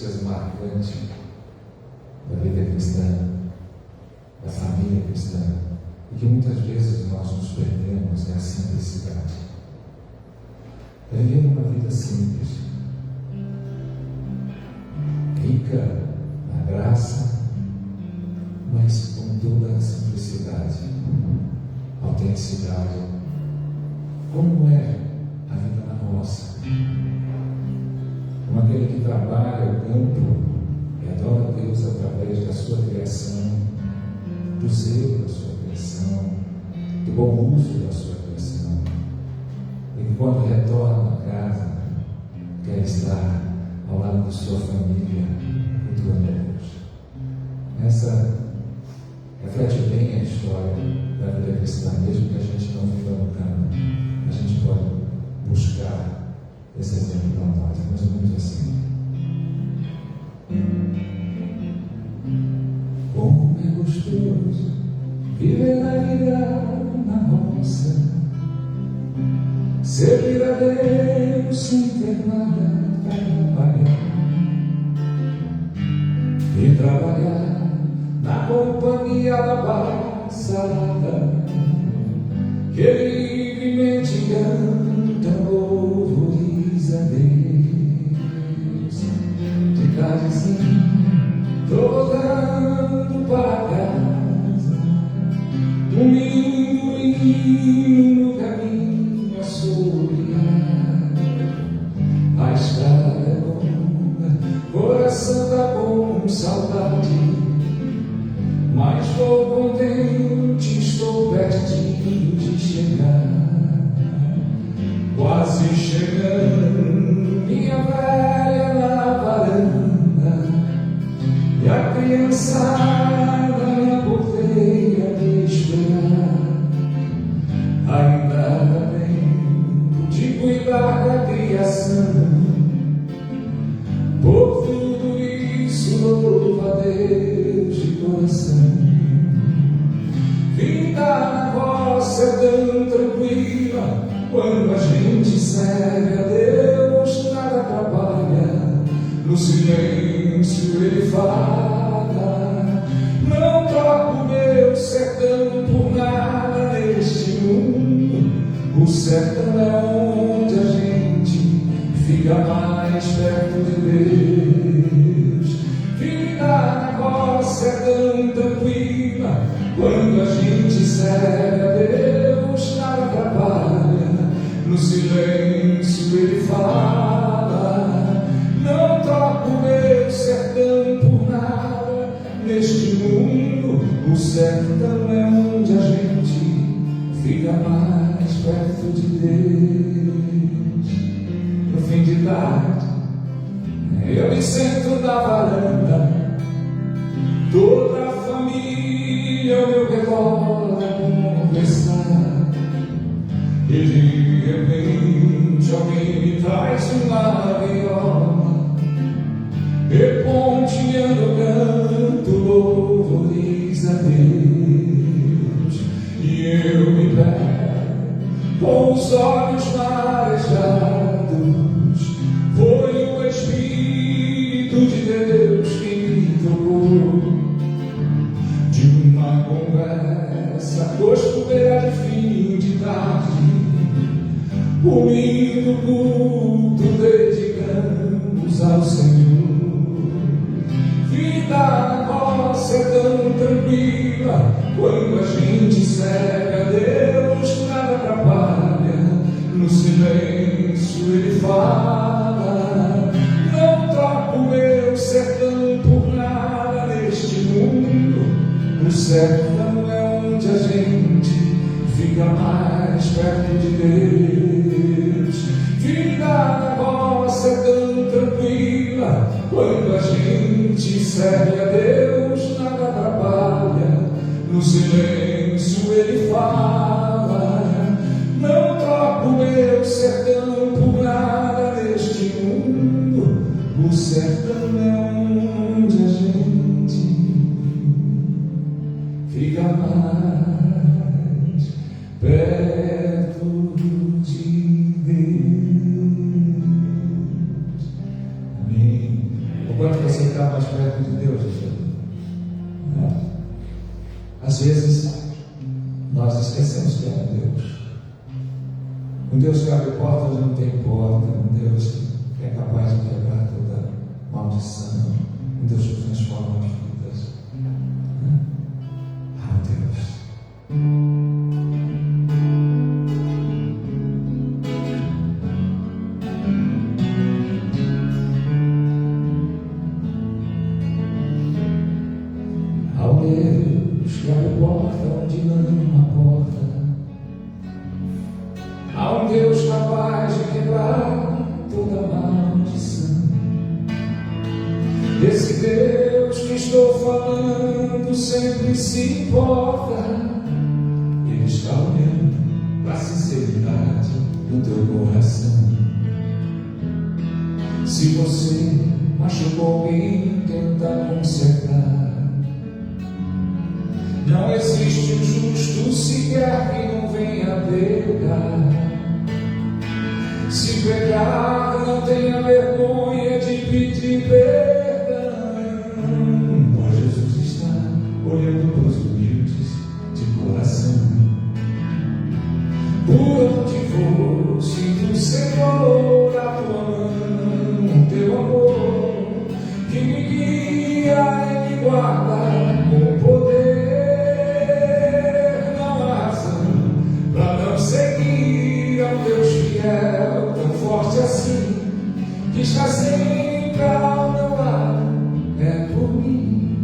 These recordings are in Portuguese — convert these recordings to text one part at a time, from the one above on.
características marcantes da vida cristã, da família cristã, e que muitas vezes nós nos perdemos, é a simplicidade. É viver uma vida simples, rica na graça, mas com toda a simplicidade, autenticidade. Como é a vida na roça? Como aquele que trabalha o campo e adora a Deus através da sua criação, do zelo da sua criação, do bom uso da sua criação, e que quando retorna a casa, quer estar ao lado de sua família, cultuando a Deus. Essa reflete bem a história da vida cristã, mesmo que a gente não viva no campo. A gente pode buscar esse exemplo para nós, mais ou menos assim. Como é gostoso viver a vida na roça, servir a Deus sem ter nada para pagar, e trabalhar na companhia da passada, que livremente canta louvores a Deus. De casinha tô voltando para casa, domingo no caminho a solear. A estrada é longa, coração tá com saudade, mas vou contente, estou pertinho de chegar. Quase chegando, minha velha na varanda, e a criançada na porteira me esperar. Ainda dá tempo de cuidar da criação, por tudo isso louvo a Deus de coração. Vida na roça é tão tranquila, quando a gente serve a Deus, nada atrapalha. No silêncio Ele fala, não troco meu sertão por nada neste mundo. O sertão é onde a gente fica mais perto de Deus. Vida na roça é tão tranquila, quando a gente serve a Deus, nada atrapalha. No silêncio Ele fala, não troco meu sertão por nada neste mundo. O sertão é onde a gente fica mais perto de Deus. No fim de tarde, eu me sento na varanda, toda a família ao meu redor a conversar, e de repente alguém me traz uma viola, e pontilhando canto louvores a Deus. E eu me pego com os olhos marejados, foi o Espírito de Deus que me tocou. De uma conversa costumeira de fim de tarde, o lindo culto dedicamos ao Senhor. Vida na roça é tão tranquila, quando a gente serve a Deus, nada atrapalha. No silêncio Ele fala, não troco meu sertão por nada neste mundo. O sertão é onde a gente fica mais perto de Deus. Vida na roça é tão tranquila, quando a gente serve a Deus, nada atrapalha. No silêncio Ele fala, não troco meu sertão por nada neste mundo. O sertão é onde a gente fica mais perto de Deus. Amém. O quanto de Deus, né? Às vezes nós esquecemos que é Deus. Um Deus que abre portas onde não tem porta, um Deus que é capaz de quebrar toda maldição, um Deus que transforma vidas. Ah, Deus. Ao Deus que abre porta onde não há porta, há um Deus capaz de quebrar toda maldição. Esse Deus que estou falando sempre se importa. Ele está olhando para a sinceridade do teu coração. Se você machucou alguém, tenta consertar. Não existe um justo sequer que não venha pecar. Se pecar, não tenha vergonha de pedir perdão, pois Jesus está olhando para os humildes de coração. Por onde for, sinto o Senhor a tua mão, teu amor que me guia e me guarda com poder. Não há razão para não seguir ao Deus fiel, tão forte assim, que está sempre ao meu lado. É por mim,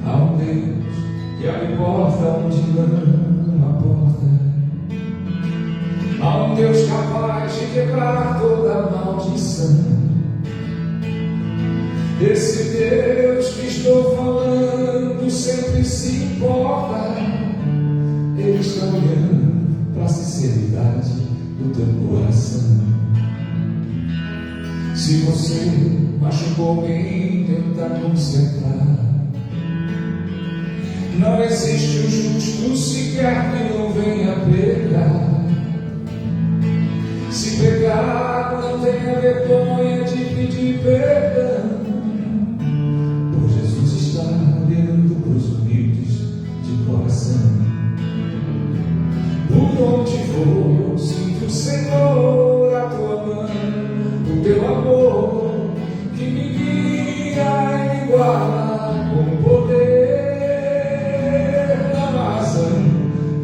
há um Deus que abre porta onde não há porta. Há um Deus capaz de quebrar toda maldição. Esse Deus que estou falando sempre se importa. Ele está olhando para a sinceridade do teu coração. Se você machucou alguém, tenta consertar. Não existe um justo sequer que não venha pecar. Se pecar, não tenha vergonha de pedir perdão, pois Jesus está olhando para os humildes de coração. Por onde for, sinto o Senhor a tua mão, o teu amor que me guia e me guarda com poder. Não há razão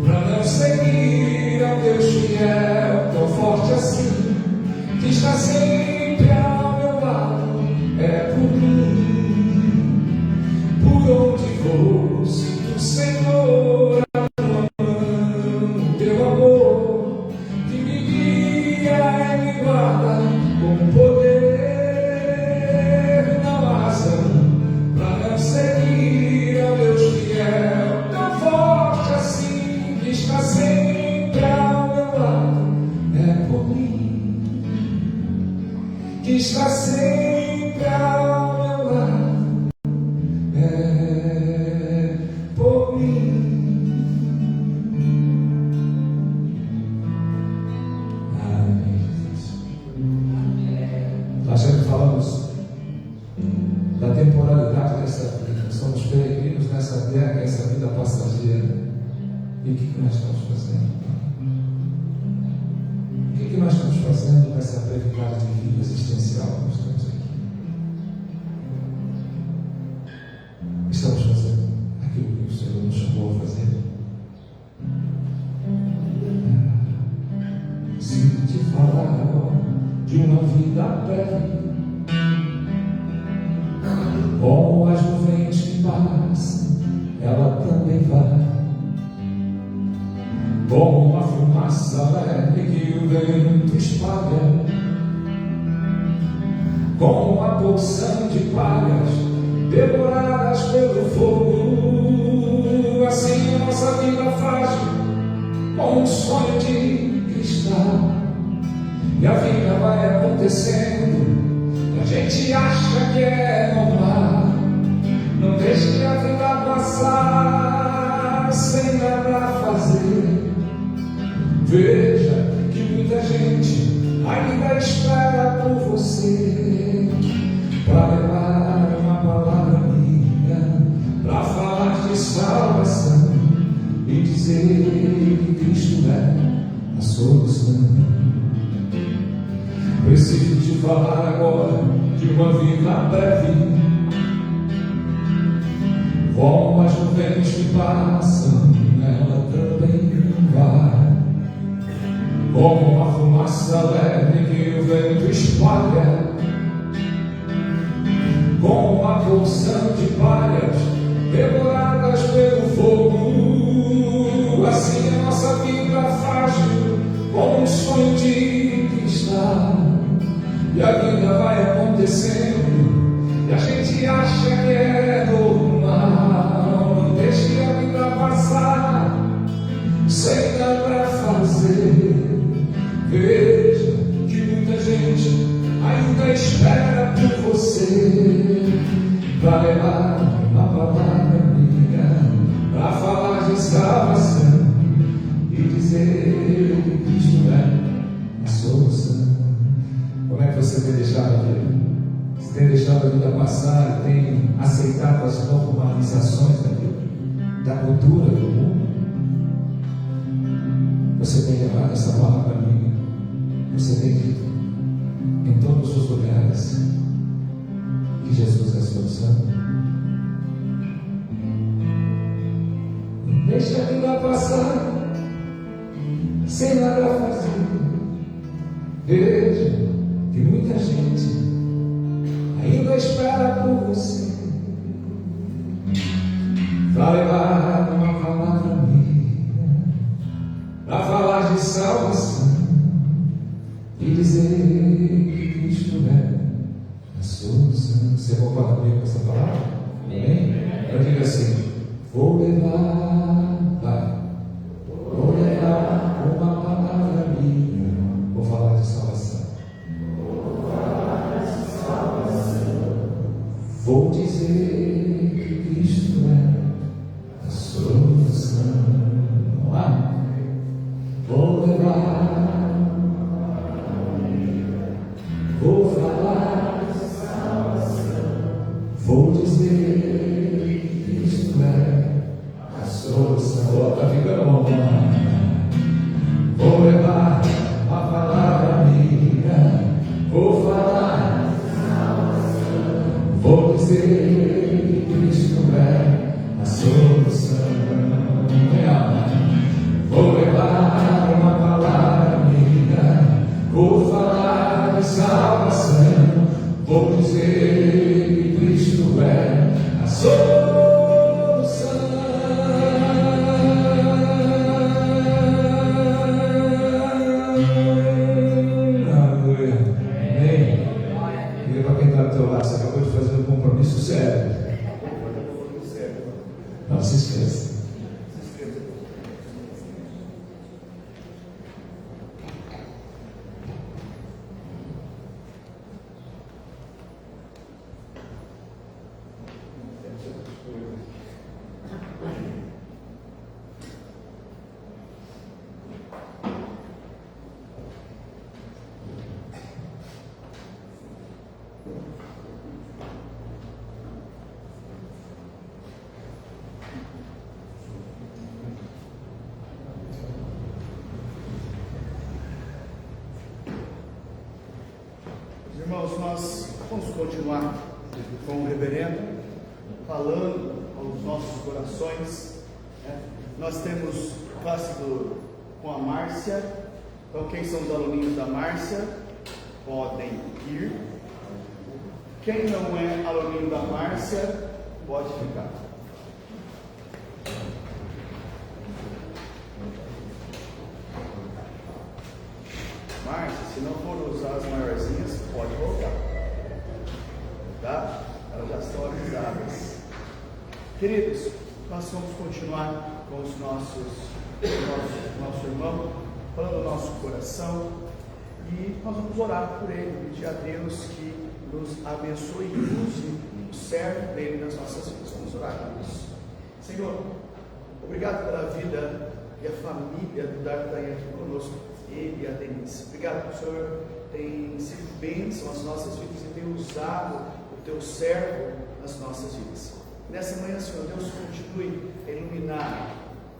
para não seguir ao Deus fiel, tão forte assim, que está sempre ao meu lado. É por mim. Por onde for, sinto o Senhor a tua mão, teu amor que me guia e me guarda com poder. Não há razão para não seguir ao Deus fiel, tão forte assim, que está sempre ao meu lado. É por mim, que está sempre ao meu lado. É por mim. Amém, Jesus. Nós sempre falamos da temporalidade dessa vida. Somos peregrinos nessa terra, essa vida passageira. E o que nós estamos fazendo? O que nós estamos fazendo com essa brevidade de vida existencial que nós temos aqui? Estamos fazendo aquilo que o Senhor nos chamou a fazer? Se te falar agora de uma vida breve, como as nuvens que passam, ela também vai. Como uma fumaça leve que o vento espalha, como uma porção de palhas devoradas pelo fogo. Assim a nossa vida frágil, como um sonho de cristal. E a vida vai acontecendo, e a gente acha que é normal. Não deixe a vida passar sem nada a fazer. Veja que muita gente ainda espera por você para levar solução. Preciso te falar agora de uma vida breve, como as nuvens que passam, ela também vai, como uma fumaça leve que o vento espalha, como uma porção de palhas devoradas pelo fogo. Assim a nossa vida frágil, como um sonho de cristal, e a vida vai acontecendo e a gente acha que é normal. Não deixe a vida passar sem nada pra fazer. Veja que muita gente ainda espera por você, pra levar uma palavra amiga, pra falar de salvação e dizer que Cristo é a solução. Como é que você tem deixado a vida? Você tem deixado a vida passar e tem aceitado as normalizações da vida, da cultura do mundo? Você tem levado essa palavra amiga? Você tem dito em todos os lugares que Jesus é a solução? Deixa a vida passar sem nada a fazer. Veja que muita gente ainda espera por você, para levar uma palavra amiga, para falar de salvação e dizer que Cristo é a solução. Você concorda comigo com essa palavra? Amém? Eu digo assim: vou levar, vai, vou levar uma palavra amiga, vou falar de salvação. Vou dizer que Cristo é a solução. Vamos lá? Vou levar, vou falar de salvação. Vou dizer que Cristo é a solução. Está ficando bom. Vou levar uma palavra amiga, vou falar, vou dizer que Cristo é a solução. Vou levar uma palavra amiga, vou falar de salvação, vou dizer que Cristo é a solução. Aleluia. Amém. E para quem está do teu lado, você acabou de fazer um compromisso sério. Não se esqueça. Irmãos, nós vamos continuar com o reverendo, falando aos nossos corações. Nós temos classe com a Márcia. Então, quem são os aluninhos da Márcia podem ir. Quem não é aluninho da Márcia pode ficar. Márcia, se não for usar as maiorzinhas, pode voltar. Tá? Elas já estão avisadas. Queridos, nós vamos continuar com os nosso irmão, falando do nosso coração, e nós vamos orar por ele, pedir a Deus que nos abençoe e use o servo dele nas nossas vidas. Vamos orar por isso. Senhor, obrigado pela vida e a família do D'Artagnan aqui conosco, ele e a Denise. Obrigado que o Senhor tem sido bênção às nossas vidas e tem usado o teu servo nas nossas vidas. Nessa manhã, Senhor Deus, continue a iluminar,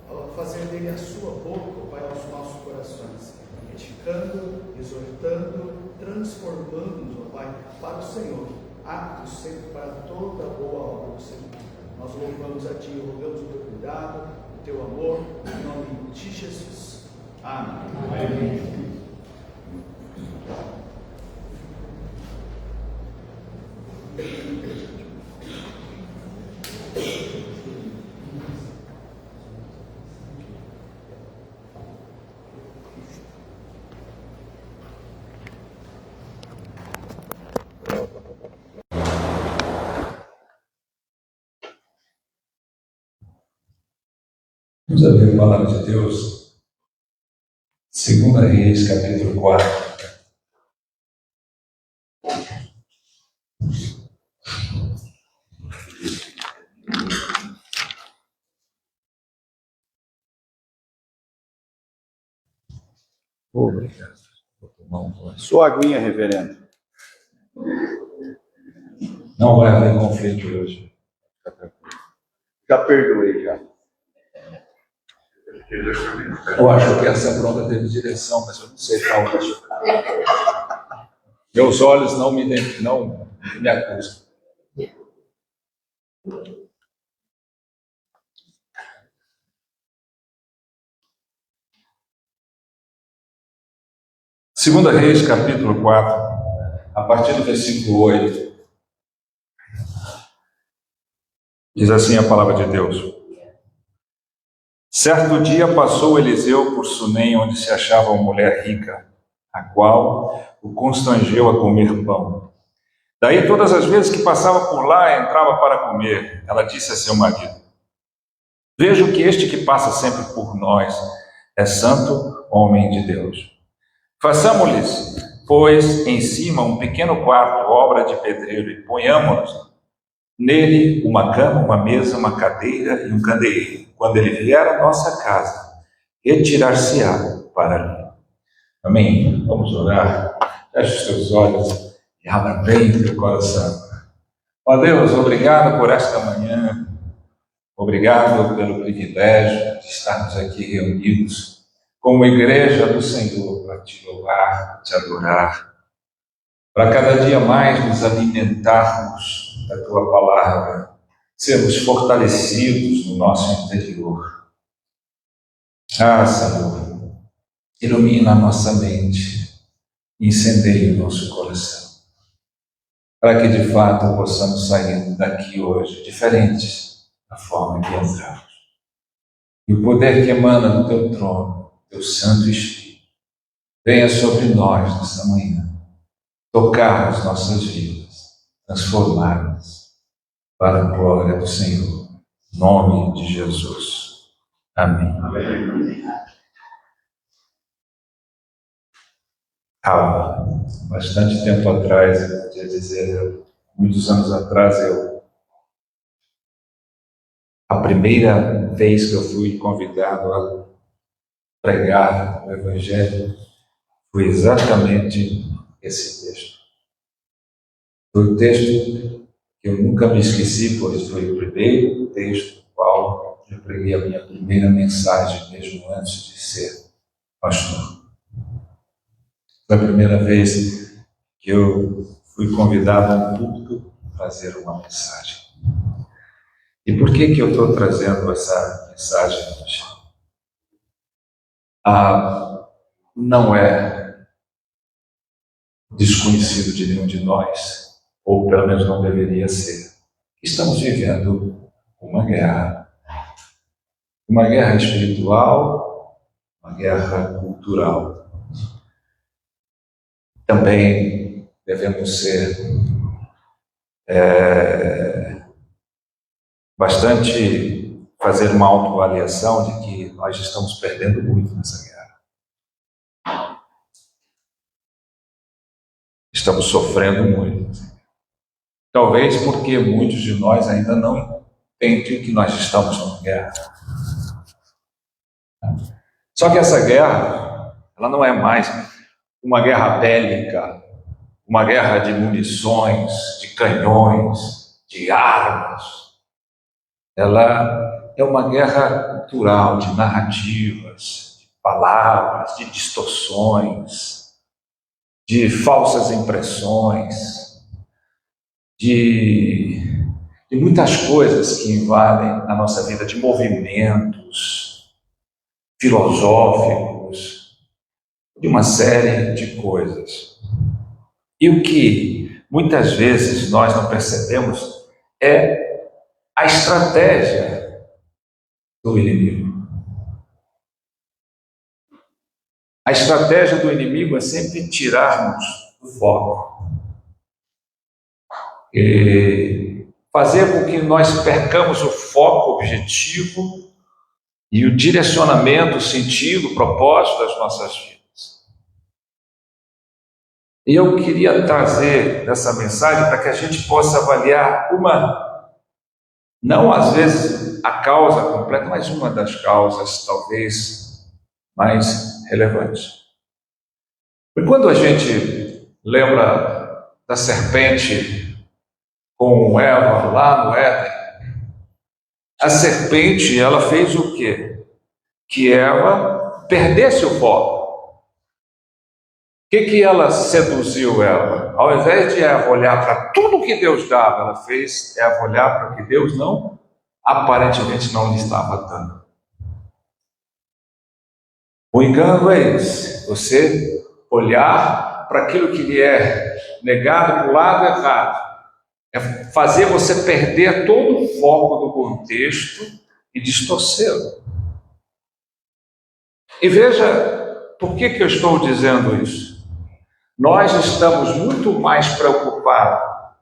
a fazer dele a sua boca, Pai, aos nossos corações. edificando, exortando, transformando-nos, ó Pai, para o Senhor, aptos sempre para toda boa obra do Senhor. Nós louvamos a Ti, rogamos o Teu cuidado, o Teu amor, em nome de Jesus. Amém. Amém. Vamos abrir a palavra de Deus, 2 Reis, capítulo 4. Obrigado. Sua aguinha, reverendo. Não vai haver conflito hoje. Já perdoei, já. Eu acho que essa bronca teve direção, mas eu não sei para onde. Meus olhos não me acusam. Segunda Reis, capítulo 4, a partir do versículo 8. Diz assim a palavra de Deus. Certo dia passou Eliseu por Sunem, onde se achava uma mulher rica, a qual o constrangeu a comer pão. Daí, todas as vezes que passava por lá, entrava para comer. Ela disse a seu marido: vejo que este que passa sempre por nós é santo homem de Deus. Façamos-lhes, pois, em cima um pequeno quarto, obra de pedreiro, e ponhamos nele uma cama, uma mesa, uma cadeira e um candeeiro. Quando ele vier à nossa casa, retirar-se-á para ali. Amém? Vamos orar. Feche os teus olhos e abra bem o teu coração. Ó Deus, obrigado por esta manhã. Obrigado pelo privilégio de estarmos aqui reunidos como igreja do Senhor para te louvar, te adorar, para cada dia mais nos alimentarmos da tua palavra, sermos fortalecidos no nosso interior. Ah, Senhor, ilumina a nossa mente, incendeie o nosso coração, para que de fato possamos sair daqui hoje diferentes da forma que entramos. E o poder que emana do teu trono, teu Santo Espírito, venha sobre nós nesta manhã, tocar as nossas vidas, transformar-nas para a glória do Senhor. Em nome de Jesus. Amém. Amém. Há bastante tempo atrás, eu podia dizer, muitos anos atrás, a primeira vez que eu fui convidado a pregar o Evangelho foi exatamente esse texto. Foi o texto que eu nunca me esqueci, pois foi o primeiro texto do qual eu preguei a minha primeira mensagem, mesmo antes de ser pastor. Foi a primeira vez que eu fui convidado a um púlpito para fazer uma mensagem. E por que eu estou trazendo essa mensagem hoje? Não é desconhecido de nenhum de nós, ou pelo menos não deveria ser. Estamos vivendo uma guerra espiritual, uma guerra cultural. Também devemos ser fazer uma autoavaliação de que nós estamos perdendo muito nessa guerra. Estamos sofrendo muito. Talvez porque muitos de nós ainda não entendem que nós estamos numa guerra. Só que essa guerra, ela não é mais uma guerra bélica, uma guerra de munições, de canhões, de armas. Ela é uma guerra cultural, de narrativas, de palavras, de distorções, de falsas impressões, de muitas coisas que invadem a nossa vida, de movimentos filosóficos, de uma série de coisas. E o que muitas vezes nós não percebemos é a estratégia do inimigo. A estratégia do inimigo é sempre tirarmos o foco e fazer com que nós percamos o foco, o objetivo e o direcionamento, o sentido, o propósito das nossas vidas. E eu queria trazer essa mensagem para que a gente possa avaliar não às vezes a causa completa, mas uma das causas talvez mais relevantes. E quando a gente lembra da serpente com Eva lá no Éden, a serpente, ela fez o quê? Que Eva perdesse o foco. O que ela seduziu Eva? Ao invés de Eva olhar para tudo que Deus dava, ela fez Eva olhar para o que Deus aparentemente não lhe estava dando. O engano é esse, você olhar para aquilo que lhe é negado para o lado errado. É fazer você perder todo o foco do contexto e distorcê-lo. E veja, por que eu estou dizendo isso? Nós estamos muito mais preocupados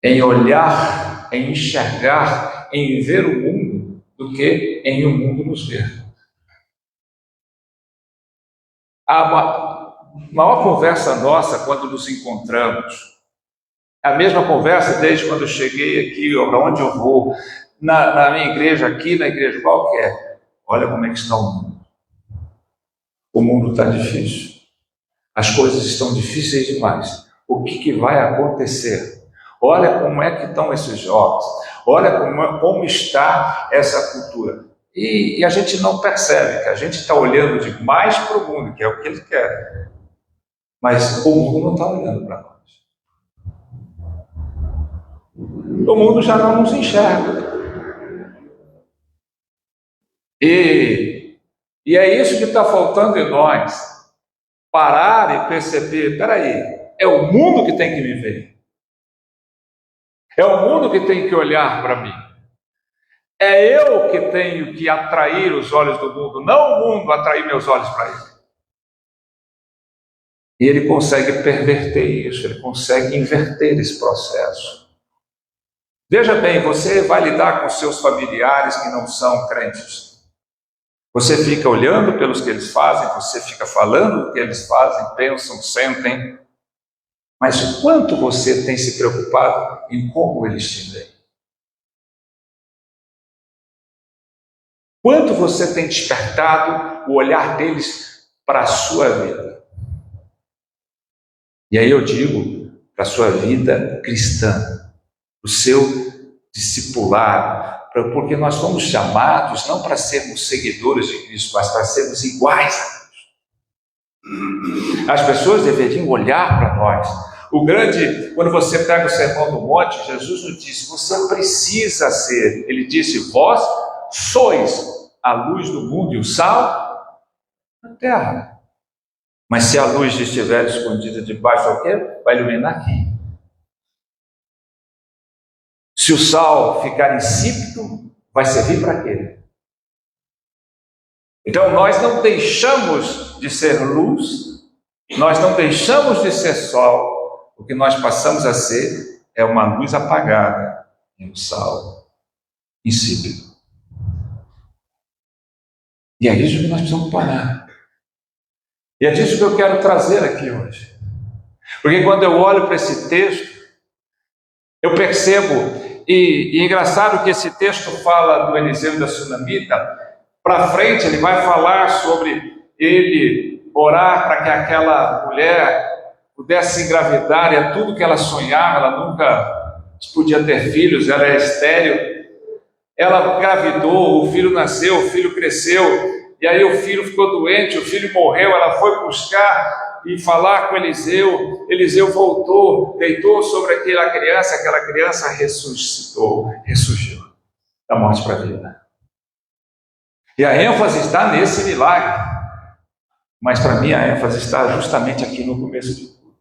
em olhar, em enxergar, em ver o mundo, do que em o mundo nos ver. A maior conversa nossa quando nos encontramos, a mesma conversa desde quando eu cheguei aqui, para onde eu vou, na minha igreja aqui, na igreja qualquer. Olha como é que está o mundo. O mundo está difícil. As coisas estão difíceis demais. O que vai acontecer? Olha como é que estão esses jovens. Olha como está essa cultura. E a gente não percebe que a gente está olhando demais para o mundo, que é o que ele quer. Mas o mundo não está olhando para nós. O mundo já não nos enxerga. E é isso que está faltando em nós. Parar e perceber, peraí, é o mundo que tem que me ver. É o mundo que tem que olhar para mim. É eu que tenho que atrair os olhos do mundo, não o mundo atrair meus olhos para ele. E ele consegue perverter isso, ele consegue inverter esse processo. Veja bem, você vai lidar com seus familiares que não são crentes. Você fica olhando pelos que eles fazem, você fica falando o que eles fazem, pensam, sentem. Mas o quanto você tem se preocupado em como eles te veem? Quanto você tem despertado o olhar deles para a sua vida? E aí eu digo, para a sua vida cristã, o seu discipulado, porque nós fomos chamados não para sermos seguidores de Cristo, mas para sermos iguais a Deus. As pessoas deveriam olhar para nós. Quando você pega o Sermão do Monte, Jesus nos disse, você precisa ser, ele disse, vós sois a luz do mundo e o sal da terra. Mas se a luz estiver escondida debaixo do quê? Vai iluminar aqui. Se o sal ficar insípido, vai servir para quê? Então nós não deixamos de ser luz, nós não deixamos de ser sol, o que nós passamos a ser é uma luz apagada e um sal insípido. E é isso que nós precisamos parar. E é disso que eu quero trazer aqui hoje. Porque quando eu olho para esse texto, eu percebo, e engraçado que esse texto fala do Eliseu e da Sunamita, para frente ele vai falar sobre ele orar para que aquela mulher pudesse engravidar, e é tudo que ela sonhava, ela nunca podia ter filhos, ela era estéril. Ela engravidou, o filho nasceu, o filho cresceu, E aí o filho ficou doente, o filho morreu, ela foi buscar e falar com Eliseu. Eliseu voltou, deitou sobre aquela criança ressurgiu da morte para a vida. E a ênfase está nesse milagre. Mas para mim a ênfase está justamente aqui no começo de tudo.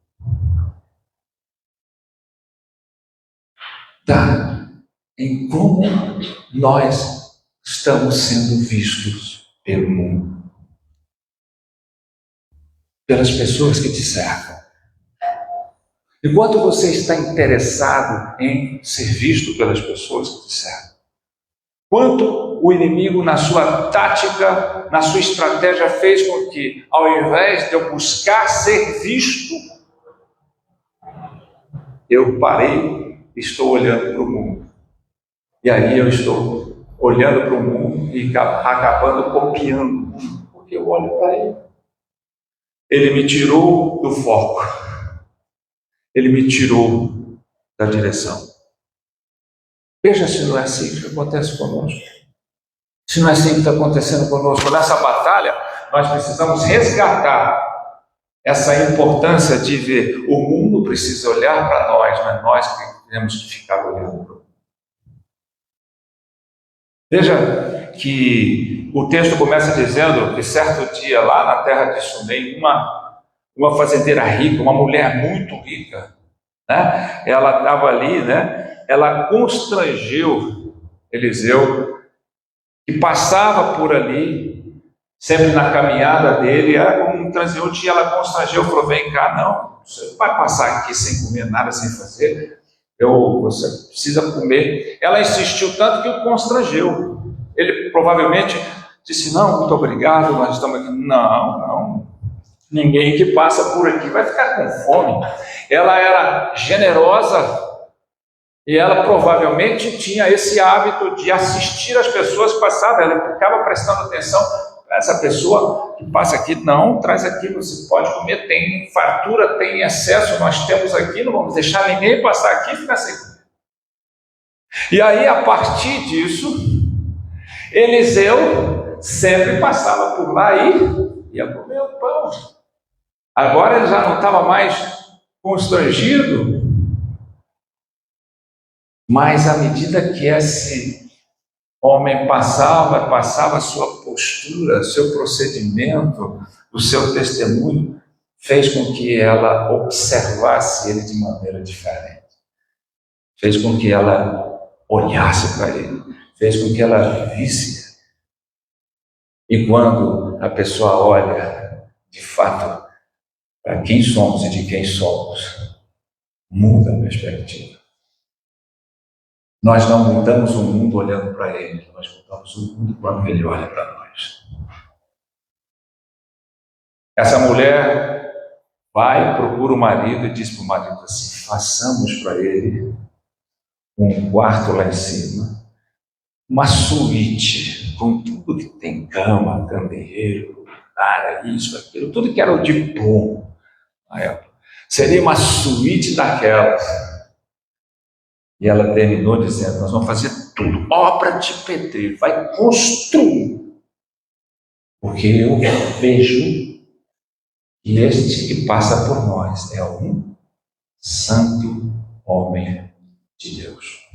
Está em como nós estamos sendo vistos pelo mundo, pelas pessoas que te cercam. E quanto você está interessado em ser visto pelas pessoas que te cercam? Quanto o inimigo, na sua tática, na sua estratégia, fez com que, ao invés de eu buscar ser visto, eu parei e estou olhando para o mundo. E aí eu estou olhando para o mundo e acabando copiando, porque eu olho para ele. Ele me tirou do foco. Ele me tirou da direção. Veja se não é assim que acontece conosco. Se não é assim que está acontecendo conosco. Nessa batalha, nós precisamos resgatar essa importância de ver. O mundo precisa olhar para nós, mas nós que temos que ficar olhando para o mundo. Veja que o texto começa dizendo que certo dia, lá na terra de Sunem, uma fazendeira rica, uma mulher muito rica, né? Ela estava ali, né? Ela constrangeu Eliseu, que passava por ali, sempre na caminhada dele, era como um transeunte, e ela constrangeu, falou: vem cá, não, você vai passar aqui sem comer nada, sem fazer, você precisa comer. Ela insistiu tanto que o constrangeu. Ele provavelmente disse: não, muito obrigado, nós estamos aqui. Não, ninguém que passa por aqui vai ficar com fome. Ela era generosa, e ela provavelmente tinha esse hábito de assistir as pessoas que passavam. Ela ficava prestando atenção para essa pessoa que passa aqui. Não, traz aqui, você pode comer, tem fartura, tem excesso, nós temos aqui, não vamos deixar ninguém passar aqui e ficar sem comer. E aí, a partir disso, Eliseu sempre passava por lá e ia comer o pão. Agora ele já não estava mais constrangido, mas à medida que esse homem passava a sua postura, seu procedimento, o seu testemunho, fez com que ela observasse ele de maneira diferente. Fez com que ela olhasse para ele. Fez com que ela visse. E quando a pessoa olha, de fato, para quem somos e de quem somos, muda a perspectiva. Nós não mudamos o mundo olhando para ele, nós mudamos o mundo quando ele olha para nós. Essa mulher vai, procura o marido e diz para o marido assim: façamos para ele um quarto lá em cima, uma suíte, com tudo que tem, cama, candeeiro, área, isso, aquilo, tudo que era o de bom na época. Seria uma suíte daquelas. E ela terminou dizendo: nós vamos fazer tudo, obra de pedreiro, vai construir. Porque eu vejo que este que passa por nós é um santo homem de Deus.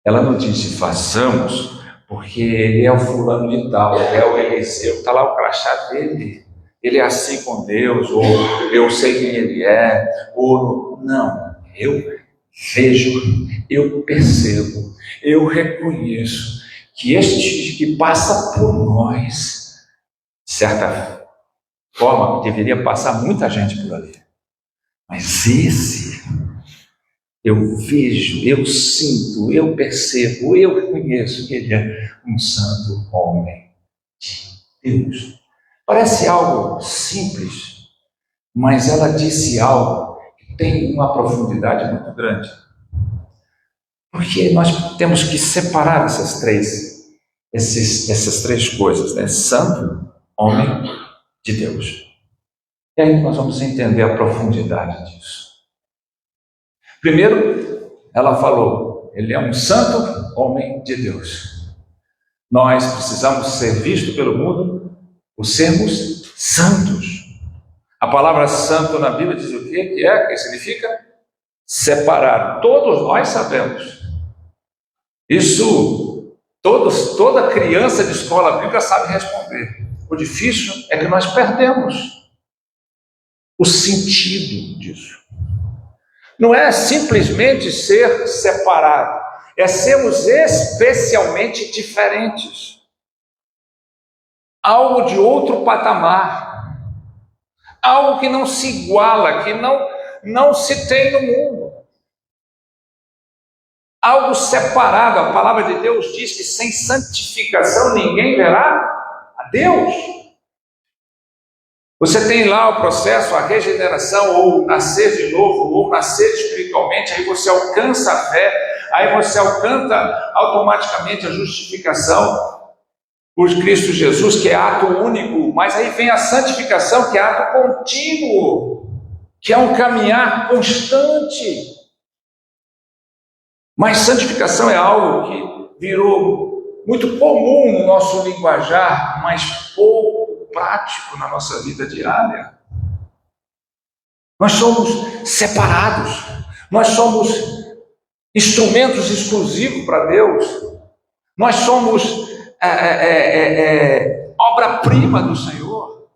Ela não disse façamos, porque ele é o fulano de tal, é o Eliseu, está lá o crachá dele, ele é assim com Deus, ou eu sei quem ele é, ou não. Eu vejo, eu percebo, eu reconheço que este que passa por nós, de certa forma, deveria passar muita gente por ali, mas esse, eu vejo, eu sinto, eu percebo, eu reconheço que ele é um santo homem de Deus. Parece algo simples, mas ela disse algo tem uma profundidade muito grande. Porque nós temos que separar essas três coisas, né? Santo, homem, de Deus. E aí nós vamos entender a profundidade disso. Primeiro, ela falou, ele é um santo homem de Deus. Nós precisamos ser vistos pelo mundo por sermos santos. A palavra santo na Bíblia diz o quê? Que significa separar. Todos nós sabemos. Isso, toda criança de escola bíblica sabe responder. O difícil é que nós perdemos o sentido disso. Não é simplesmente ser separado, é sermos especialmente diferentes. Algo de outro patamar. Algo que não se iguala, que não se tem no mundo. Algo separado. A palavra de Deus diz que sem santificação ninguém verá a Deus. Você tem lá o processo, a regeneração, ou nascer de novo, ou nascer espiritualmente, aí você alcança a fé, aí você alcança automaticamente a justificação por Cristo Jesus, que é ato único, mas aí vem a santificação, que é ato contínuo, que é um caminhar constante. Mas santificação é algo que virou muito comum no nosso linguajar, mas pouco prático na nossa vida diária. Nós somos separados, nós somos instrumentos exclusivos para Deus, nós somos obra-prima do Senhor,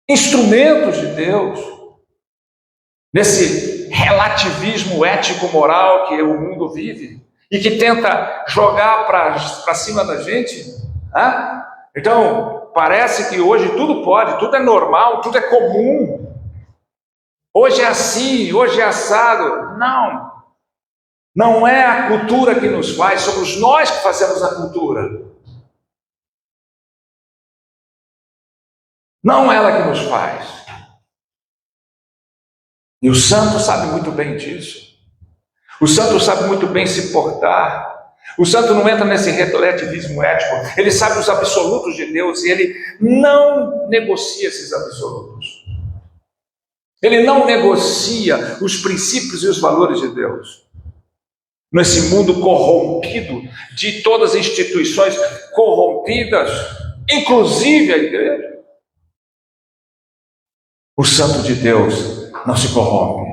instrumentos de Deus, nesse relativismo ético-moral que o mundo vive e que tenta jogar para cima da gente. Então, parece que hoje tudo pode, tudo é normal, tudo é comum. Hoje é assim, hoje é assado. Não é a cultura que nos faz, somos nós que fazemos a cultura. Não ela que nos faz. E o santo sabe muito bem disso. O santo sabe muito bem se portar. O santo não entra nesse relativismo ético. Ele sabe os absolutos de Deus e ele não negocia esses absolutos. Ele não negocia os princípios e os valores de Deus. Nesse mundo corrompido, de todas as instituições corrompidas, inclusive a igreja, o santo de Deus não se corrompe,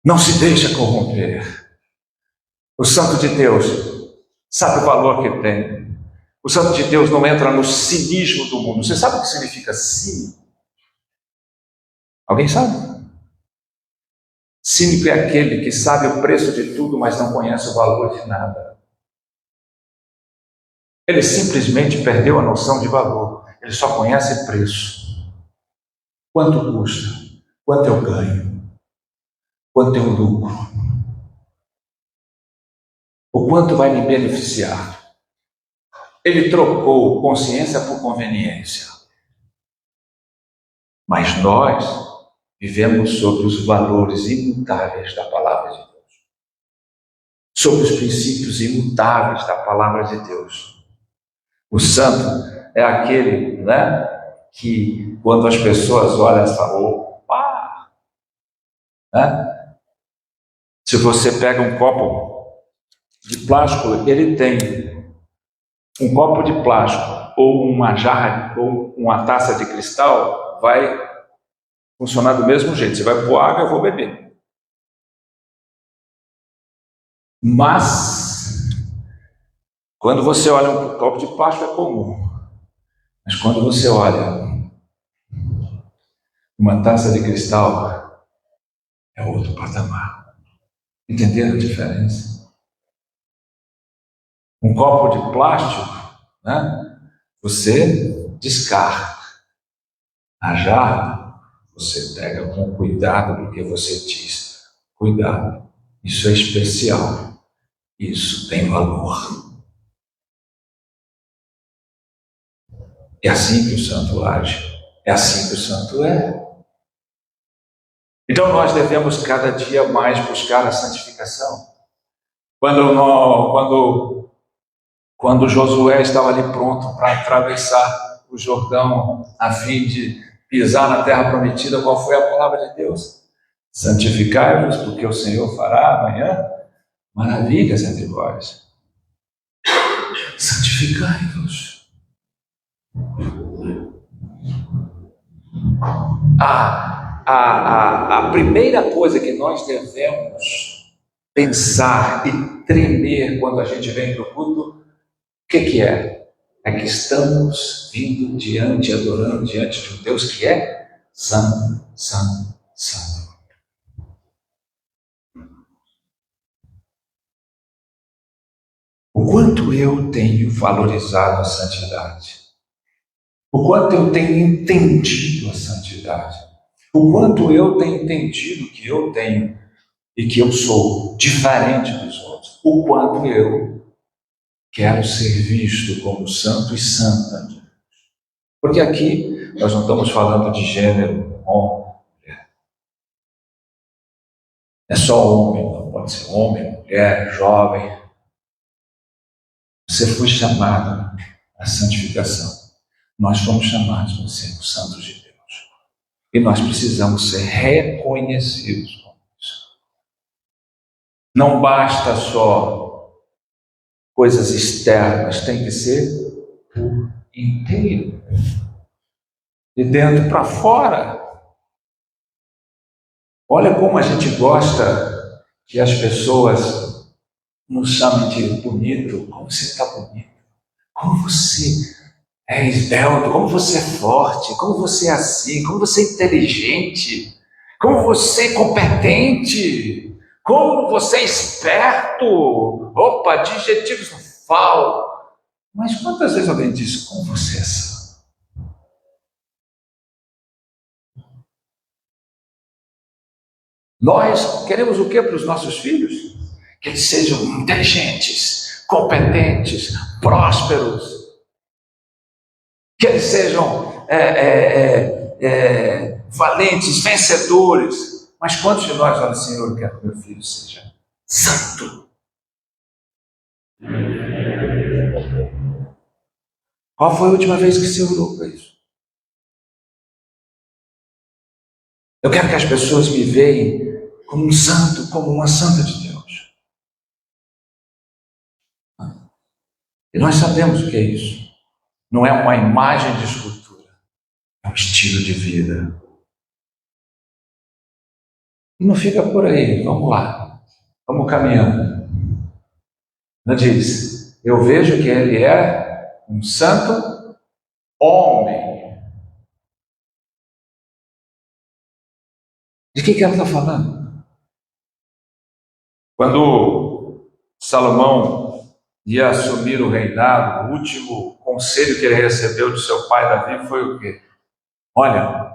não se deixa corromper. O santo de Deus sabe o valor que tem. O santo de Deus não entra no cinismo do mundo. Você sabe o que significa cínico? Alguém sabe? Cínico é aquele que sabe o preço de tudo, mas não conhece o valor de nada. Ele simplesmente perdeu a noção de valor. Ele só conhece preço. Quanto custa? Quanto eu ganho? Quanto eu lucro? O quanto vai me beneficiar? Ele trocou consciência por conveniência. Mas nós vivemos sobre os valores imutáveis da palavra de Deus. Sobre os princípios imutáveis da palavra de Deus. O santo é aquele, que quando as pessoas olham e falam, opa! Se você pega um copo de plástico, ele tem um copo de plástico ou uma jarra ou uma taça de cristal, vai funcionar do mesmo jeito. Você vai pôr água, eu vou beber. Mas quando você olha um copo de plástico é comum. Mas quando você olha uma taça de cristal, é outro patamar. Entenderam a diferença? Um copo de plástico, você descarta. A jarra, você pega com cuidado, porque você diz, cuidado, isso é especial, isso tem valor. É assim que o santo age, é assim que o santo é. Então nós devemos cada dia mais buscar a santificação. Quando Josué estava ali pronto para atravessar o Jordão a fim de pisar na terra prometida, qual foi a palavra de Deus? Santificai-vos, porque o Senhor fará amanhã maravilhas entre vós. Santificai-vos. A primeira coisa que nós devemos pensar e tremer quando a gente vem para o culto, o que é? É que estamos vindo diante, adorando diante de um Deus que é santo, santo, santo. O quanto eu tenho valorizado a santidade, o quanto eu tenho entendido a santidade, o quanto eu tenho entendido que eu tenho e que eu sou diferente dos outros, o quanto eu quero ser visto como santo e santa. Porque aqui nós não estamos falando de gênero, homem, mulher. É só homem, não pode ser homem, mulher, jovem. Você foi chamado à santificação. Nós fomos chamados para sermos santos de Deus. E nós precisamos ser reconhecidos como isso. Não basta só coisas externas, tem que ser por inteiro. De dentro para fora. Olha como a gente gosta que as pessoas nos chamem de bonito. Como você está bonito. Como você é esbelto. Como você é forte. Como você é assim. Como você é inteligente. Como você é competente. Como você é esperto. Opa, adjetivos não falam. Mas quantas vezes alguém diz como você é santo? Nós queremos o que para os nossos filhos? Que eles sejam inteligentes, competentes, prósperos. Que eles sejam valentes, vencedores. Mas quantos de nós, olha, Senhor, eu quero que meu filho seja santo? Qual foi a última vez que você orou para isso? Eu quero que as pessoas me vejam como um santo, como uma santa de Deus. E nós sabemos o que é isso. Não é uma imagem de escultura, é um estilo de vida. E não fica por aí, vamos lá, vamos caminhando. Ela diz, eu vejo que ele é um santo homem. De que ela está falando? Quando Salomão ia assumir o reinado, o último conselho que ele recebeu do seu pai Davi foi o quê? Olha,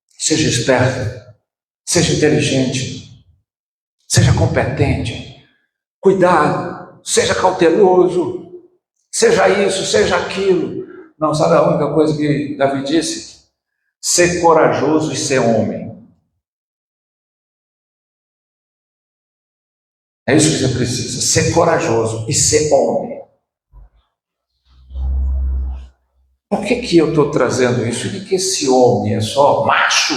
seja esperto, seja inteligente, seja competente, cuidado, seja cauteloso, seja isso, seja aquilo. Não, sabe a única coisa que Davi disse? Ser corajoso e ser homem. É isso que você precisa, ser corajoso e ser homem. Por que eu estou trazendo isso? De que esse homem é só macho?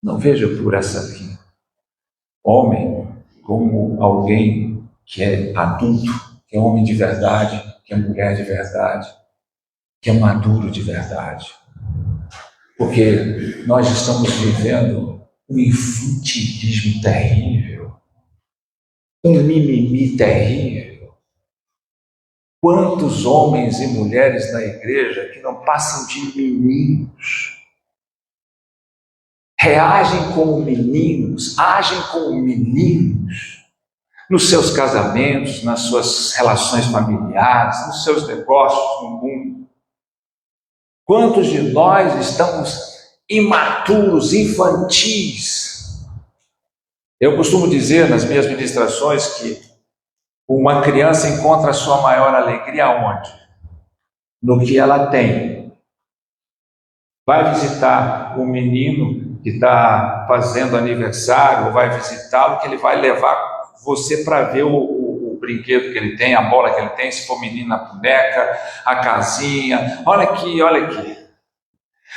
Não veja por essa linha. Homem como alguém que é adulto, que é homem de verdade, que é mulher de verdade, que é maduro de verdade. Porque nós estamos vivendo um infantilismo terrível, um mimimi terrível. Quantos homens e mulheres na igreja que não passam de meninos, reagem como meninos, agem como meninos, nos seus casamentos, nas suas relações familiares, nos seus negócios no mundo. Quantos de nós estamos imaturos, infantis? Eu costumo dizer nas minhas ministrações que uma criança encontra a sua maior alegria onde? No que ela tem. Vai visitar o menino que está fazendo aniversário, ou vai visitá-lo, que ele vai levar você para ver o brinquedo que ele tem, a bola que ele tem, se for menino, a boneca, a casinha. Olha aqui, olha aqui.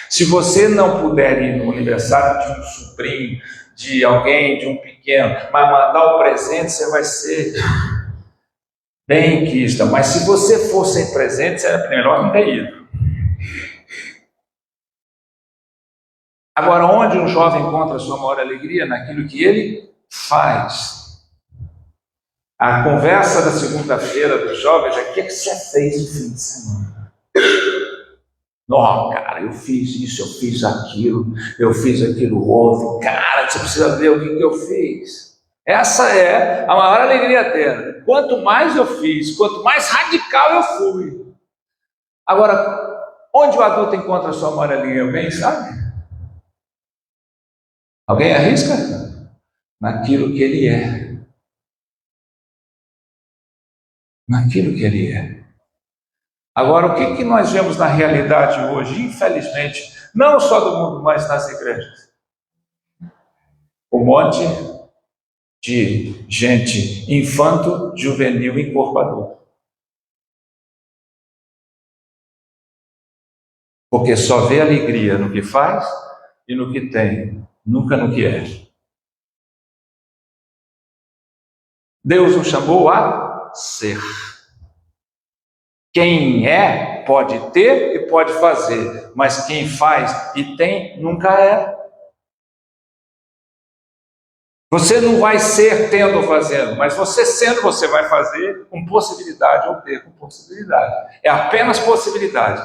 Se você não puder ir no aniversário de um sobrinho, de alguém, de um pequeno, mas mandar o presente, você vai ser benquista. Mas se você for sem presente, é melhor não ter ido. Agora, onde um jovem encontra a sua maior alegria? Naquilo que ele faz. A conversa da segunda-feira dos jovens é: o que você fez no fim de semana? Não, cara, eu fiz isso, eu fiz aquilo outro. Cara, você precisa ver o que eu fiz. Essa é a maior alegria dela. Quanto mais eu fiz, quanto mais radical eu fui. Agora, onde o adulto encontra a sua maior alegria? Alguém sabe? Alguém arrisca? Naquilo que ele é. Naquilo que ele é. Agora, o que nós vemos na realidade hoje, infelizmente, não só do mundo, mas nas igrejas? Um monte de gente infanto, juvenil e corpo adulto. Porque só vê alegria no que faz e no que tem, nunca no que é. Deus nos chamou a ser. Quem é, pode ter e pode fazer, mas quem faz e tem, nunca é. Você não vai ser tendo ou fazendo, mas você sendo, você vai fazer com possibilidade ou ter com possibilidade. É apenas possibilidade,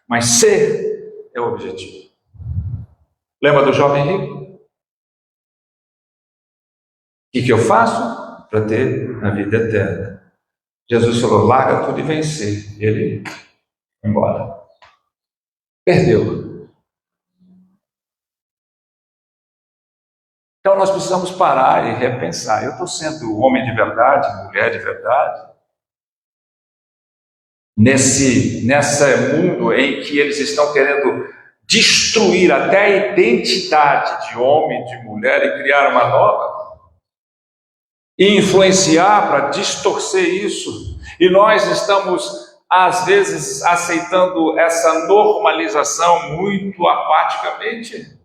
mas ser é o objetivo. Lembra do jovem rico? O que eu faço para ter a vida eterna? Jesus falou: larga tudo e vencer. Ele foi embora. Perdeu. Então nós precisamos parar e repensar. Eu estou sendo homem de verdade, mulher de verdade? Nesse mundo em que eles estão querendo destruir até a identidade de homem, de mulher e criar uma nova? E influenciar para distorcer isso. E nós estamos, às vezes, aceitando essa normalização muito apaticamente.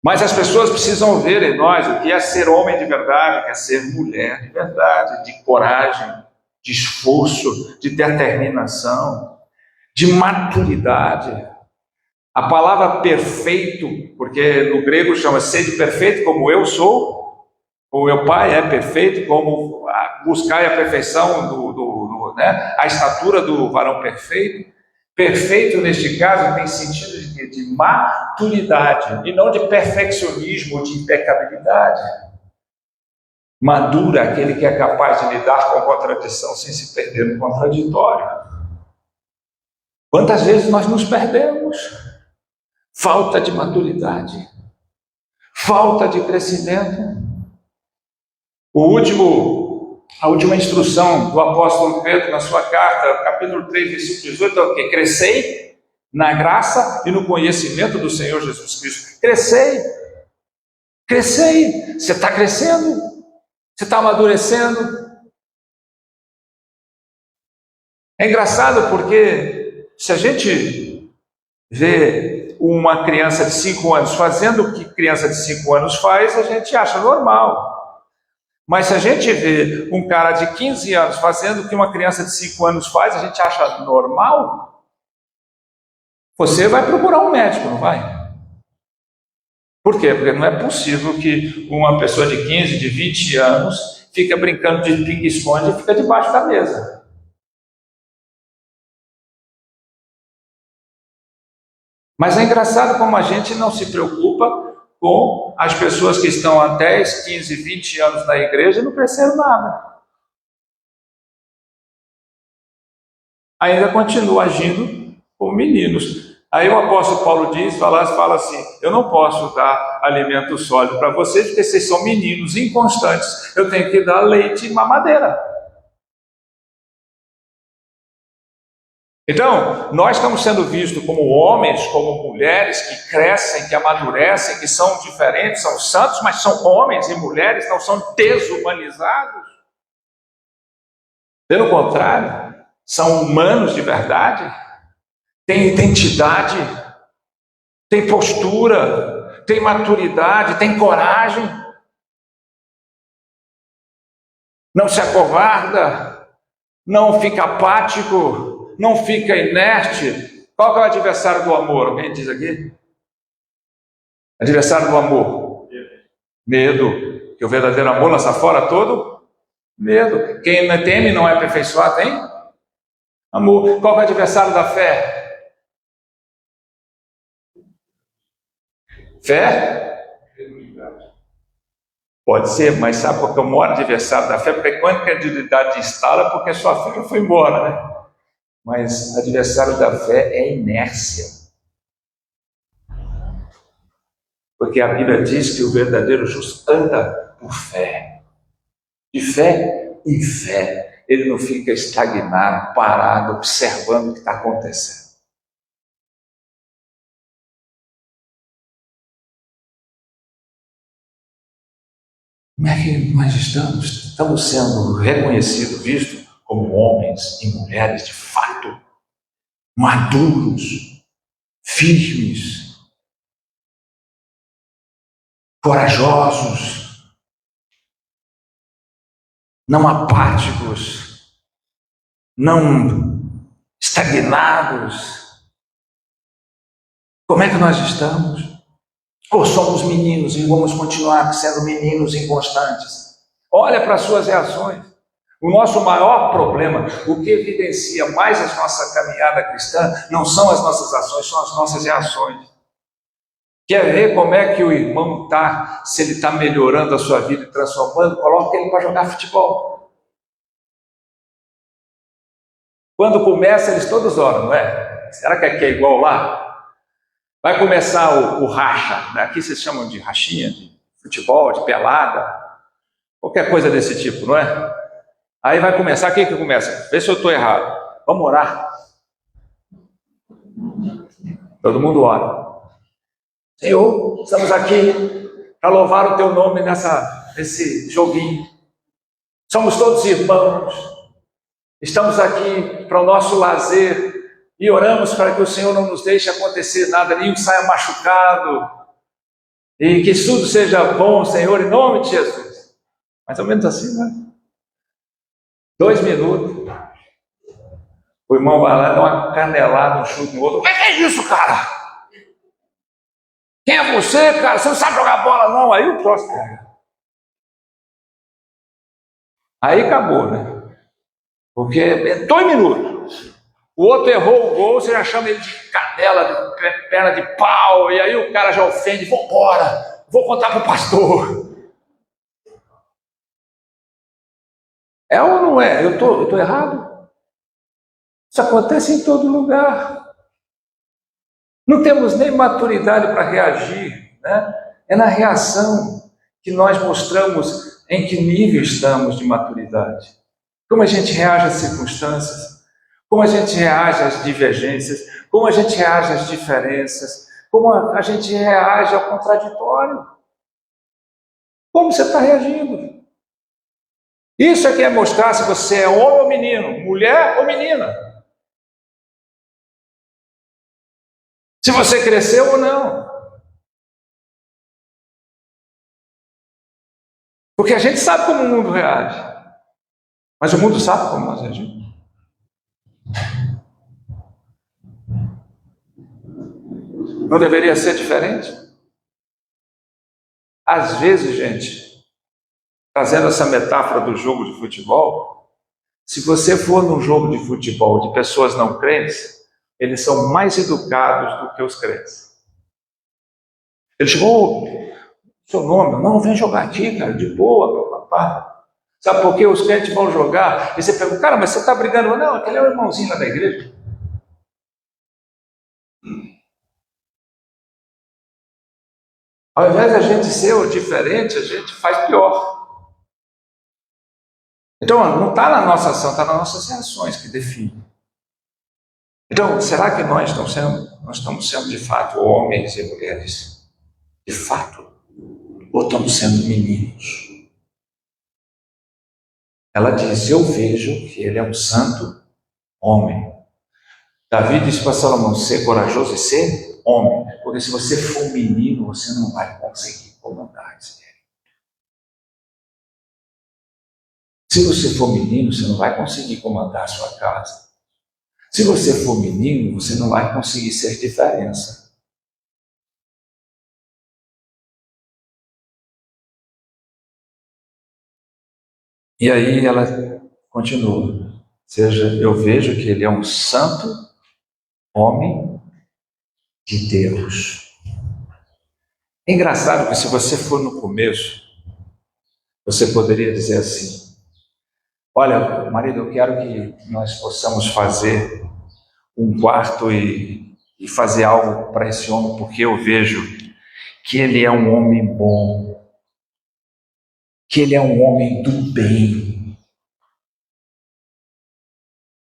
Mas as pessoas precisam ver em nós o que é ser homem de verdade, o que é ser mulher de verdade, de coragem, de esforço, de determinação, de maturidade. A palavra perfeito, porque no grego chama sede perfeito como eu sou, o meu pai é perfeito, como buscar a perfeição, a estatura do varão perfeito. Perfeito, neste caso, tem sentido de maturidade, e não de perfeccionismo ou de impecabilidade. Maduro é aquele que é capaz de lidar com a contradição sem se perder no contraditório. Quantas vezes nós nos perdemos? Falta de maturidade, falta de crescimento. A última instrução do apóstolo Pedro na sua carta, capítulo 3, versículo 18, é o quê? Crescei na graça e no conhecimento do Senhor Jesus Cristo. Crescei. Você está crescendo? Você está amadurecendo? É engraçado porque se a gente vê uma criança de 5 anos fazendo o que criança de 5 anos faz, a gente acha normal. Mas se a gente vê um cara de 15 anos fazendo o que uma criança de 5 anos faz, a gente acha normal? Você vai procurar um médico, não vai? Por quê? Porque não é possível que uma pessoa de 15, de 20 anos fique brincando de pique-esconde e fica debaixo da mesa. Mas é engraçado como a gente não se preocupa com as pessoas que estão há 10, 15, 20 anos na igreja e não cresceram nada. Ainda continua agindo como meninos. Aí o apóstolo Paulo fala assim: eu não posso dar alimento sólido para vocês, porque vocês são meninos inconstantes. Eu tenho que dar leite e mamadeira. Então, nós estamos sendo vistos como homens, como mulheres que crescem, que amadurecem, que são diferentes, são santos, mas são homens e mulheres, não são desumanizados. Pelo contrário, são humanos de verdade. tem identidade, tem postura, tem maturidade, tem coragem, não se acovarda, não fica apático, não fica inerte. Qual que é o adversário do amor? Alguém diz aqui? Adversário do amor? Medo. Que o verdadeiro amor lança fora todo medo. Quem não teme não é aperfeiçoado, tem? Amor. Qual que é o adversário da fé? Fé? Pode ser, mas sabe qual que é o maior adversário da fé? Porque quando a credulidade instala, porque a sua fé já foi embora, né? Mas adversário da fé é a inércia. Porque a Bíblia diz que o verdadeiro justo anda por fé. De fé em fé. Ele não fica estagnado, parado, observando o que está acontecendo. Como é que nós estamos? Estamos sendo reconhecidos, vistos como homens e mulheres de fato, maduros, firmes, corajosos, não apáticos, não estagnados. Como é que nós estamos? Ou somos meninos e vamos continuar sendo meninos inconstantes? Olha para as suas reações. O nosso maior problema, o que evidencia mais a nossa caminhada cristã, não são as nossas ações, são as nossas reações. Quer ver como é que o irmão está, se ele está melhorando a sua vida e transformando? Coloca ele para jogar futebol. Quando começa, eles todos oram, não é? Será que aqui é igual lá? Vai começar o racha, né? Aqui vocês chamam de rachinha, de futebol, de pelada, qualquer coisa desse tipo, não é? Aí vai começar, quem que começa? Vê se eu estou errado. Vamos orar. Todo mundo ora. Senhor, estamos aqui para louvar o teu nome nesse joguinho. Somos todos irmãos. Estamos aqui para o nosso lazer. E oramos para que o Senhor não nos deixe acontecer nada, nenhum saia machucado. E que tudo seja bom, Senhor, em nome de Jesus. Mais ou menos assim, né? 2 minutos. O irmão vai lá, dá uma canelada, um chute no outro. O que é isso, cara? Quem é você, cara? Você não sabe jogar bola, não. Aí o próximo pega. Aí acabou, né? Porque é 2 minutos. O outro errou o gol, você já chama ele de canela, de perna de pau, e aí o cara já ofende, vou embora, vou contar para o pastor. É ou não é? Eu tô errado? Isso acontece em todo lugar. Não temos nem maturidade para reagir, né? É na reação que nós mostramos em que nível estamos de maturidade. Como a gente reage às circunstâncias. Como a gente reage às divergências, como a gente reage às diferenças, como a gente reage ao contraditório. Como você está reagindo? Isso é que é mostrar se você é homem ou menino, mulher ou menina. Se você cresceu ou não. Porque a gente sabe como o mundo reage. Mas o mundo sabe como nós reagimos. Não deveria ser diferente? Às vezes, gente, trazendo essa metáfora do jogo de futebol, se você for num jogo de futebol de pessoas não crentes, eles são mais educados do que os crentes. Eles chegam, seu nome, não, vem jogar aqui, cara, de boa, papá. Sabe por quê? Os crentes vão jogar, e você pergunta, cara, mas você está brigando? Não, aquele é o irmãozinho lá da igreja. Ao invés de a gente ser o diferente, a gente faz pior. Então, não está na nossa ação, está nas nossas reações que definem. Então, será que nós estamos sendo de fato homens e mulheres? De fato? Ou estamos sendo meninos? Ela diz, eu vejo que ele é um santo homem. Davi disse para Salomão: ser corajoso e ser homem, porque se você for menino, você não vai conseguir comandar esse reino. Se você for menino, você não vai conseguir comandar a sua casa. Se você for menino, você não vai conseguir ser diferença. E aí ela continua. Ou seja, eu vejo que ele é um santo homem de Deus. É engraçado que se você for no começo, você poderia dizer assim: olha, marido, eu quero que nós possamos fazer um quarto e fazer algo para esse homem, porque eu vejo que ele é um homem bom, que ele é um homem do bem.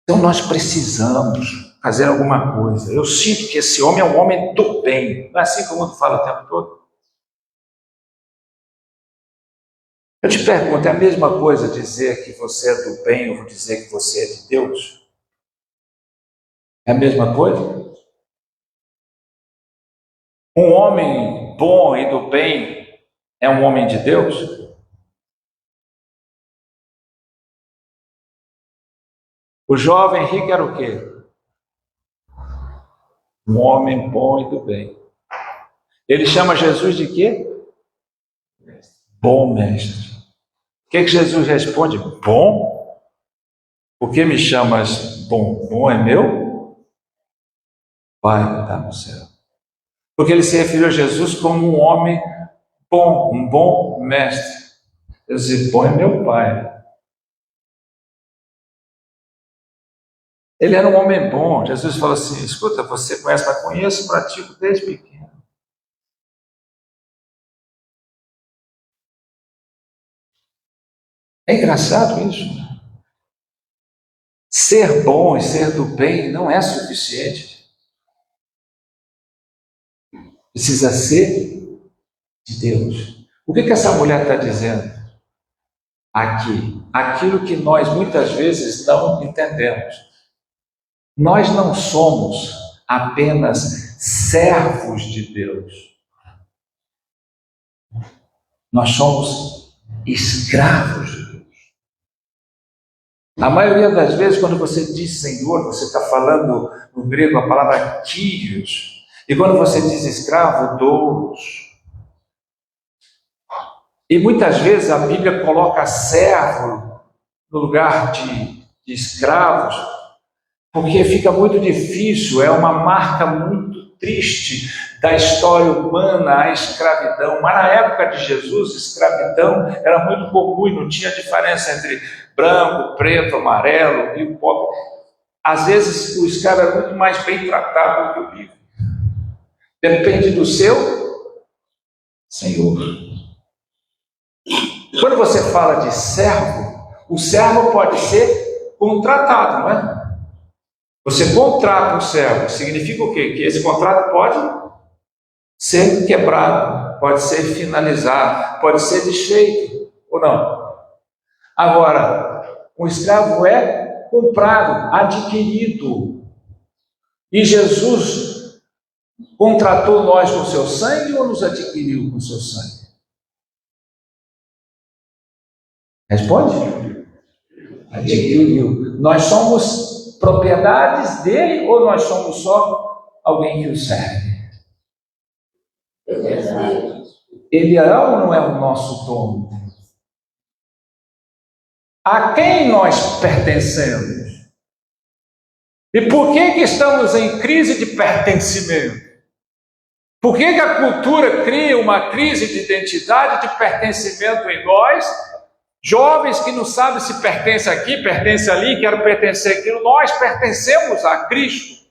Então nós precisamos fazer alguma coisa. Eu sinto que esse homem é um homem do bem. Não é assim que o mundo fala o tempo todo? Eu te pergunto, é a mesma coisa dizer que você é do bem ou dizer que você é de Deus? É a mesma coisa? Um homem bom e do bem é um homem de Deus? O jovem rico era o quê? Um homem bom e do bem. Ele chama Jesus de quê? Bom mestre. O que Jesus responde? Bom? Por que me chamas bom? Bom é meu Pai que está no céu. Porque ele se referiu a Jesus como um homem bom, um bom mestre. Eu disse, bom é meu Pai. Ele era um homem bom. Jesus falou assim: escuta, você conhece, mas conheço, pratico desde pequeno. É engraçado isso. Ser bom e ser do bem não é suficiente. Precisa ser de Deus. O que essa mulher está dizendo aqui? Aquilo que nós muitas vezes não entendemos. Nós não somos apenas servos de Deus. Nós somos escravos de Deus. A maioria das vezes, quando você diz Senhor, você está falando no grego a palavra Kyrios. E quando você diz escravo, doulos. E muitas vezes a Bíblia coloca servo no lugar de escravos, porque fica muito difícil, é uma marca muito triste da história humana, a escravidão. Mas na época de Jesus, escravidão era muito comum e não tinha diferença entre branco, preto, amarelo, e o pobre. Às vezes o escravo era muito mais bem tratado do que o livre. Depende do seu Senhor. Quando você fala de servo, o servo pode ser contratado, não é? Você contrata um servo, significa o quê? Que esse contrato pode ser quebrado, pode ser finalizado, pode ser desfeito, ou não? Agora, o escravo é comprado, adquirido. E Jesus contratou nós com seu sangue ou nos adquiriu com seu sangue? Responde? Adquiriu. Nós somos propriedades dele ou nós somos só alguém que o serve? Ele é ou não é o nosso dono? A quem nós pertencemos? E por que estamos em crise de pertencimento? Por que a cultura cria uma crise de identidade, de pertencimento em nós? Jovens que não sabem se pertence aqui, pertence ali, quero pertencer àquilo. Nós pertencemos a Cristo.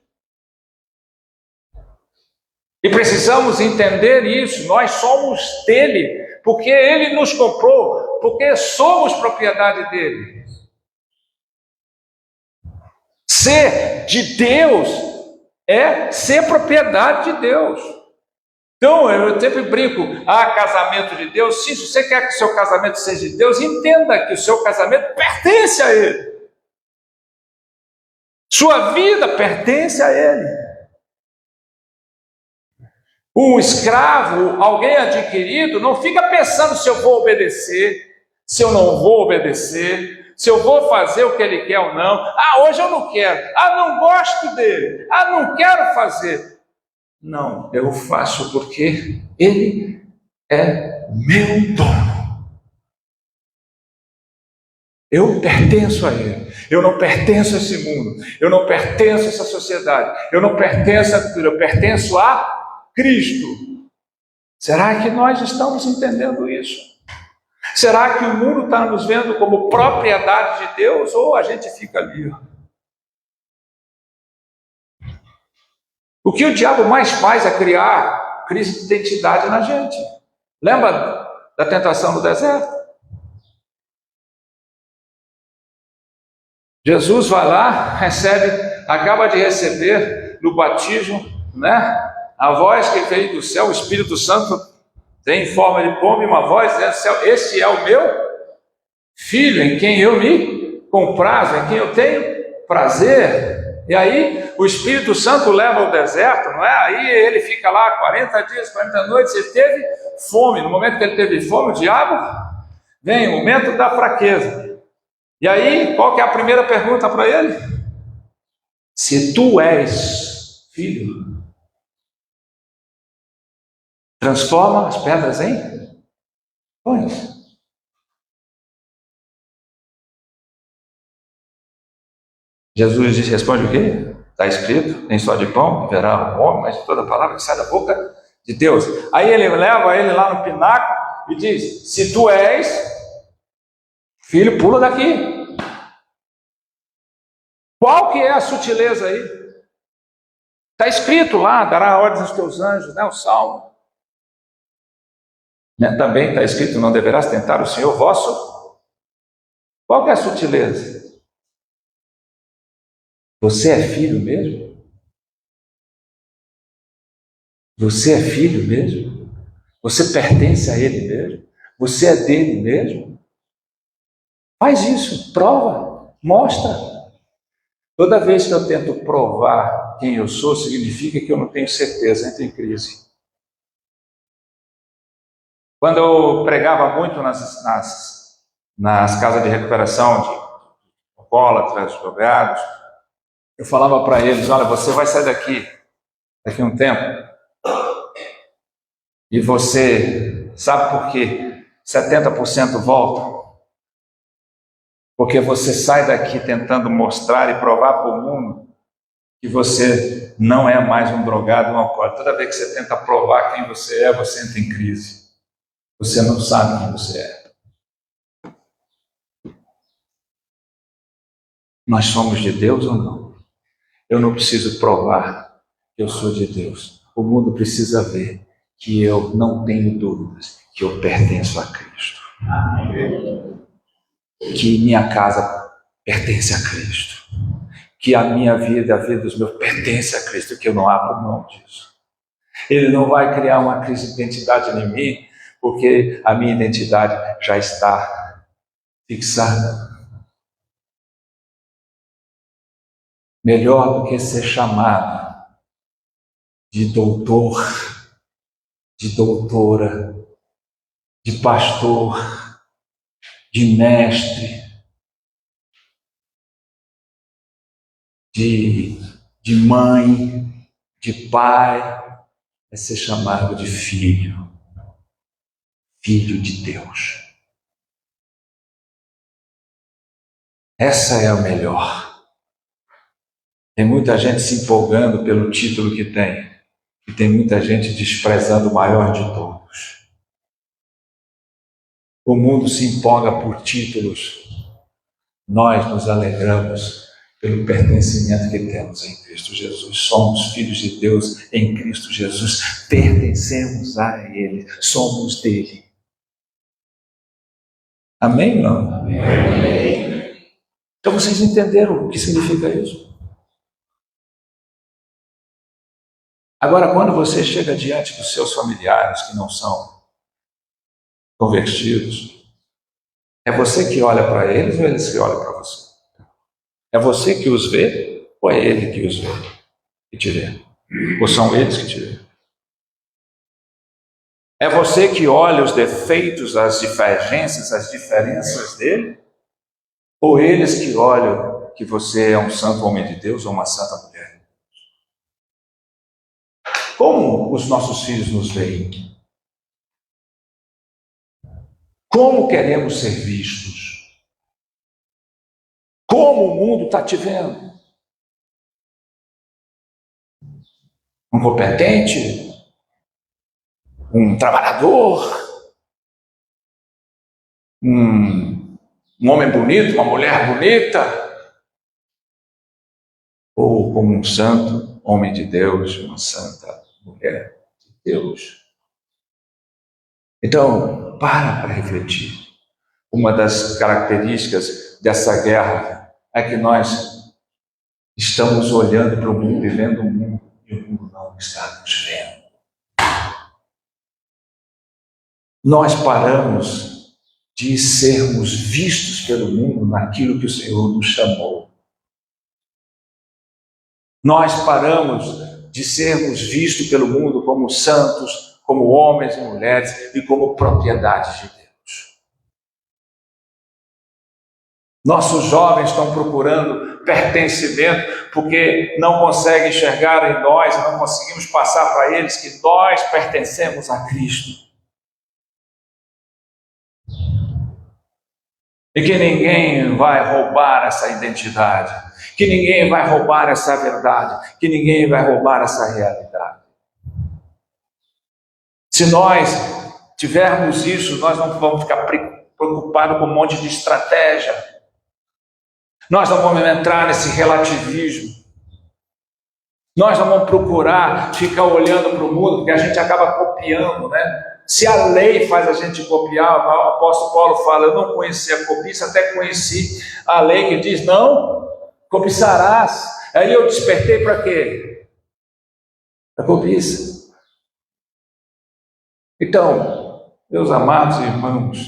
E precisamos entender isso. Nós somos dele, porque ele nos comprou, porque somos propriedade dele. Ser de Deus é ser propriedade de Deus. Então, eu sempre brinco, casamento de Deus. Sim, se você quer que o seu casamento seja de Deus, entenda que o seu casamento pertence a Ele. Sua vida pertence a Ele. Um escravo, alguém adquirido, não fica pensando se eu vou obedecer, se eu não vou obedecer, se eu vou fazer o que ele quer ou não. Ah, hoje eu não quero. Ah, não gosto dele. Ah, não quero fazer. Não, eu faço porque ele é meu dono. Eu pertenço a ele. Eu não pertenço a esse mundo. Eu não pertenço a essa sociedade. Eu não pertenço a tudo. Eu pertenço a Cristo. Será que nós estamos entendendo isso? Será que o mundo está nos vendo como propriedade de Deus ou a gente fica ali? O que o diabo mais faz é criar crise de identidade na gente. Lembra da tentação no deserto? Jesus vai lá, acaba de receber no batismo, né? A voz que veio do céu, o Espírito Santo tem em forma de pomba, uma voz dizendo do céu: esse é o meu filho, em quem eu me comprazo, em quem eu tenho prazer. E aí o Espírito Santo leva ao deserto, não é? Aí ele fica lá 40 dias, 40 noites, ele teve fome. No momento que ele teve fome, o diabo vem, o momento da fraqueza. E aí, qual que é a primeira pergunta para ele? Se tu és filho, transforma as pedras em pães. Jesus responde o quê? Está escrito, nem só de pão viverá o homem, mas de toda palavra que sai da boca de Deus. Aí ele leva ele lá no pináculo e diz: se tu és filho, pula daqui. Qual que é a sutileza aí? Está escrito lá, dará ordens aos teus anjos, né? O Salmo. Também está escrito: não deverás tentar o Senhor vosso. Qual que é a sutileza? Você é filho mesmo? Você é filho mesmo? Você pertence a Ele mesmo? Você é dele mesmo? Faz isso, prova, mostra. Toda vez que eu tento provar quem eu sou, significa que eu não tenho certeza, entro em crise. Quando eu pregava muito nas casas de recuperação de alcoólatras, drogados, eu falava para eles: olha, você vai sair daqui a um tempo, e você sabe por que 70% voltam? Porque você sai daqui tentando mostrar e provar para o mundo que você não é mais um drogado, um alcoólatra. Toda vez que você tenta provar quem você entra em crise. Você não sabe quem você é. Nós somos de Deus ou não? Eu não preciso provar que eu sou de Deus. O mundo precisa ver que eu não tenho dúvidas, que eu pertenço a Cristo. Amém. Que minha casa pertence a Cristo. Que a minha vida, a vida dos meus, pertence a Cristo, que eu não abro mão disso. Ele não vai criar uma crise de identidade em mim, porque a minha identidade já está fixada. Melhor do que ser chamado de doutor, de doutora, de pastor, de mestre, de mãe, de pai, é ser chamado de filho. Filho de Deus. Essa é a melhor. Tem muita gente se empolgando pelo título que tem, e tem muita gente desprezando o maior de todos. O mundo se empolga por títulos. Nós nos alegramos pelo pertencimento que temos em Cristo Jesus. Somos filhos de Deus em Cristo Jesus. Pertencemos a Ele. Somos dele. Amém ou não? Amém. Então vocês entenderam o que significa isso? Agora, quando você chega diante dos seus familiares que não são convertidos, é você que olha para eles ou eles que olham para você? É você que os vê Ou é Ele que os vê e te vê? Ou são eles que te vê? É você que olha os defeitos, as divergências, as diferenças dele? Ou eles que olham que você é um santo homem de Deus ou uma santa mulher? Como os nossos filhos nos veem? Como queremos ser vistos? Como o mundo está te vendo? Um competente? Um trabalhador? Um homem bonito? Uma mulher bonita? Ou como um santo homem de Deus, uma santa mulher de Deus? Então, para refletir. Uma das características dessa guerra é que nós estamos olhando para o mundo e vendo o mundo, e o mundo não está nos vendo. Nós paramos de sermos vistos pelo mundo naquilo que o Senhor nos chamou. Nós paramos de sermos vistos pelo mundo como santos, como homens e mulheres e como propriedades de Deus. Nossos jovens estão procurando pertencimento porque não conseguem enxergar em nós, não conseguimos passar para eles que nós pertencemos a Cristo. E que ninguém vai roubar essa identidade, que ninguém vai roubar essa verdade, que ninguém vai roubar essa realidade. Se nós tivermos isso, nós não vamos ficar preocupados com um monte de estratégia. Nós não vamos entrar nesse relativismo. Nós não vamos procurar ficar olhando para o mundo, porque a gente acaba copiando, né? Se a lei faz a gente copiar, o apóstolo Paulo fala, eu não conhecia a cobiça, até conheci a lei que diz, não, cobiçarás. Aí eu despertei para quê? Para cobiça. Então, meus amados irmãos,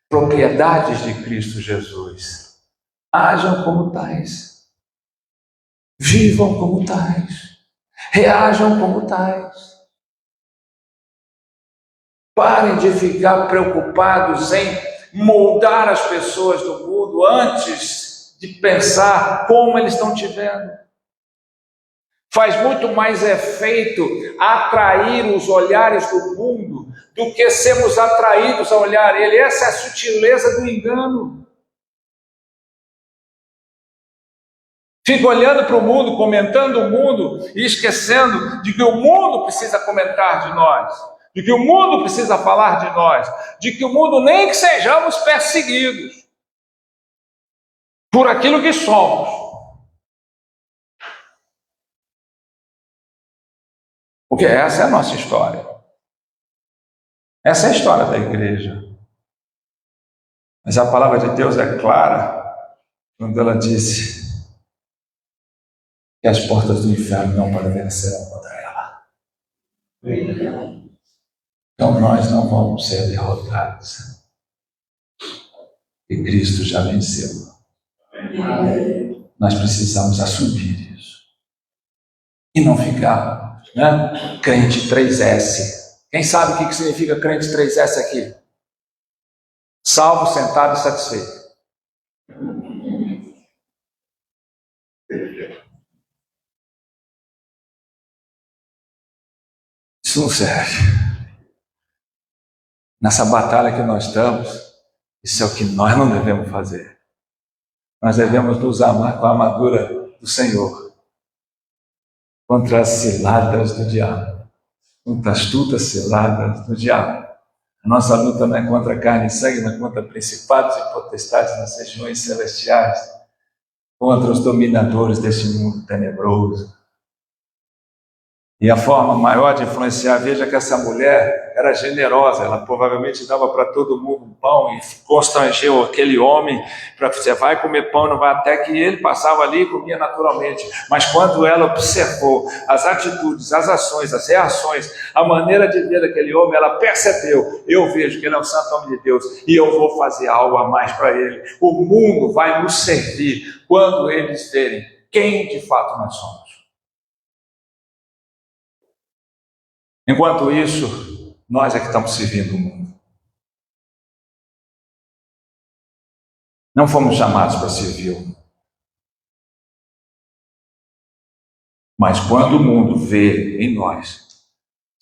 propriedades de Cristo Jesus, hajam como tais, vivam como tais, reajam como tais. Parem de ficar preocupados em moldar as pessoas do mundo antes de pensar como eles estão te vendo. Faz muito mais efeito atrair os olhares do mundo do que sermos atraídos a olhar ele. Essa é a sutileza do engano. Fica olhando para o mundo, comentando o mundo e esquecendo de que o mundo precisa comentar de nós, de que o mundo precisa falar de nós, de que o mundo nem que sejamos perseguidos por aquilo que somos. Porque essa é a nossa história. Essa é a história da igreja. Mas a palavra de Deus é clara quando ela disse que as portas do inferno não prevalecerão contra ela. Então nós não vamos ser derrotados. E Cristo já venceu. Nós precisamos assumir isso. E não ficar, né? Crente 3S. Quem sabe o que significa crente 3S aqui? Salvo, sentado e satisfeito. Isso não serve. Nessa batalha que nós estamos, isso é o que nós não devemos fazer. Nós devemos nos armar com a armadura do Senhor contra as ciladas do diabo, contra as astutas ciladas do diabo. A nossa luta não é contra carne e sangue, mas contra principados e potestades nas regiões celestiais, contra os dominadores deste mundo tenebroso. E a forma maior de influenciar, veja que essa mulher era generosa, ela provavelmente dava para todo mundo um pão e constrangeu aquele homem para você vai comer pão, não vai, até que ele passava ali e comia naturalmente. Mas quando ela observou as atitudes, as ações, as reações, a maneira de ver daquele homem, ela percebeu, eu vejo que ele é um santo homem de Deus e eu vou fazer algo a mais para ele. O mundo vai nos servir quando eles verem quem de fato nós somos. Enquanto isso, nós é que estamos servindo o mundo. Não fomos chamados para servir o mundo. Mas quando o mundo vê em nós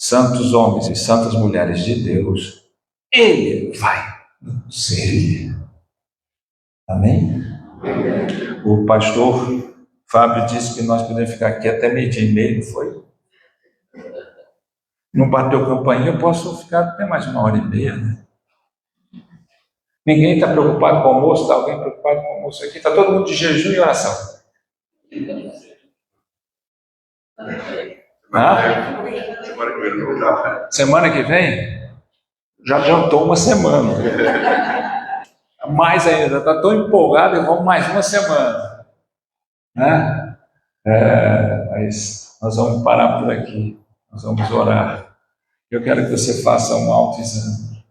santos homens e santas mulheres de Deus, ele vai servir. Amém? O pastor Fábio disse que nós podemos ficar aqui até 12:30, não foi? Não bateu campainha, eu posso ficar até mais 1h30, né? Ninguém está preocupado com o almoço, está alguém preocupado com o almoço aqui? Está todo mundo de jejum e oração. Semana que vem? Já jantou uma semana. Mais ainda, está tão empolgado, vamos mais uma semana. Né? Mas nós vamos parar por aqui, nós vamos orar. Eu quero que você faça um autoexame,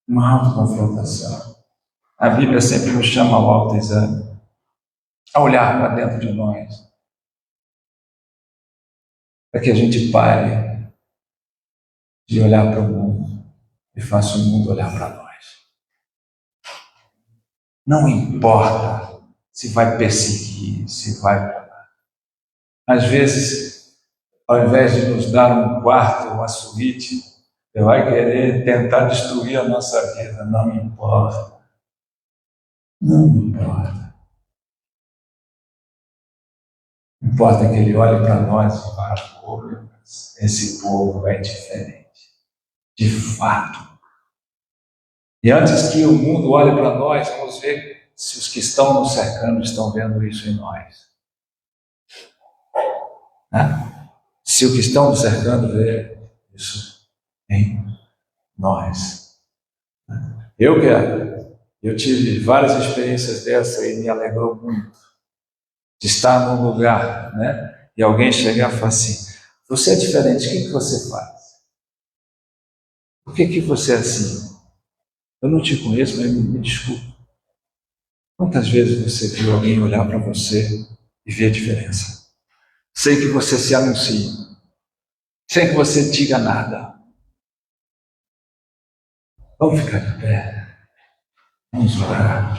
uma autoconfrontação. A Bíblia sempre nos chama ao autoexame, a olhar para dentro de nós, para que a gente pare de olhar para o mundo e faça o mundo olhar para nós. Não importa se vai perseguir, se vai... Às vezes, ao invés de nos dar um quarto, uma suíte, você vai querer tentar destruir a nossa vida. Não importa. Não importa. Importa que ele olhe para nós e fale: esse povo é diferente. De fato. E antes que o mundo olhe para nós, vamos ver se os que estão nos cercando estão vendo isso em nós. Se o que estão nos cercando vê isso em nós. Eu tive várias experiências dessa e me alegrou muito de estar num lugar, né? E alguém chegar e falar assim: você é diferente, o que você faz? Por que você é assim? Eu não te conheço, mas me desculpe. Quantas vezes você viu alguém olhar para você e ver a diferença? Sem que você se anuncie, sem que você diga nada. Vamos ficar de pé. Vamos orar.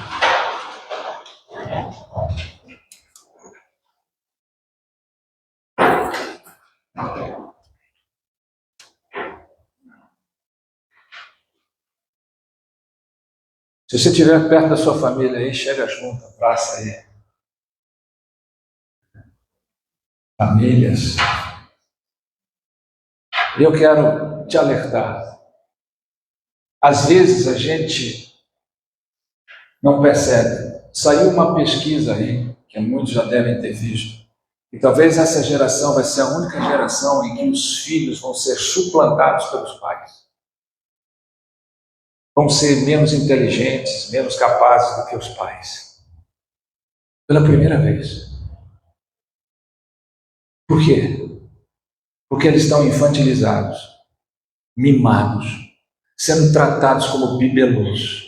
Se você estiver perto da sua família aí, chega junto, abraça aí. Famílias. Eu quero te alertar. Às vezes a gente não percebe. Saiu uma pesquisa aí, que muitos já devem ter visto, e talvez essa geração vai ser a única geração em que os filhos vão ser suplantados pelos pais. Vão ser menos inteligentes, menos capazes do que os pais. Pela primeira vez. Por quê? Porque eles estão infantilizados, mimados, sendo tratados como bibelôs,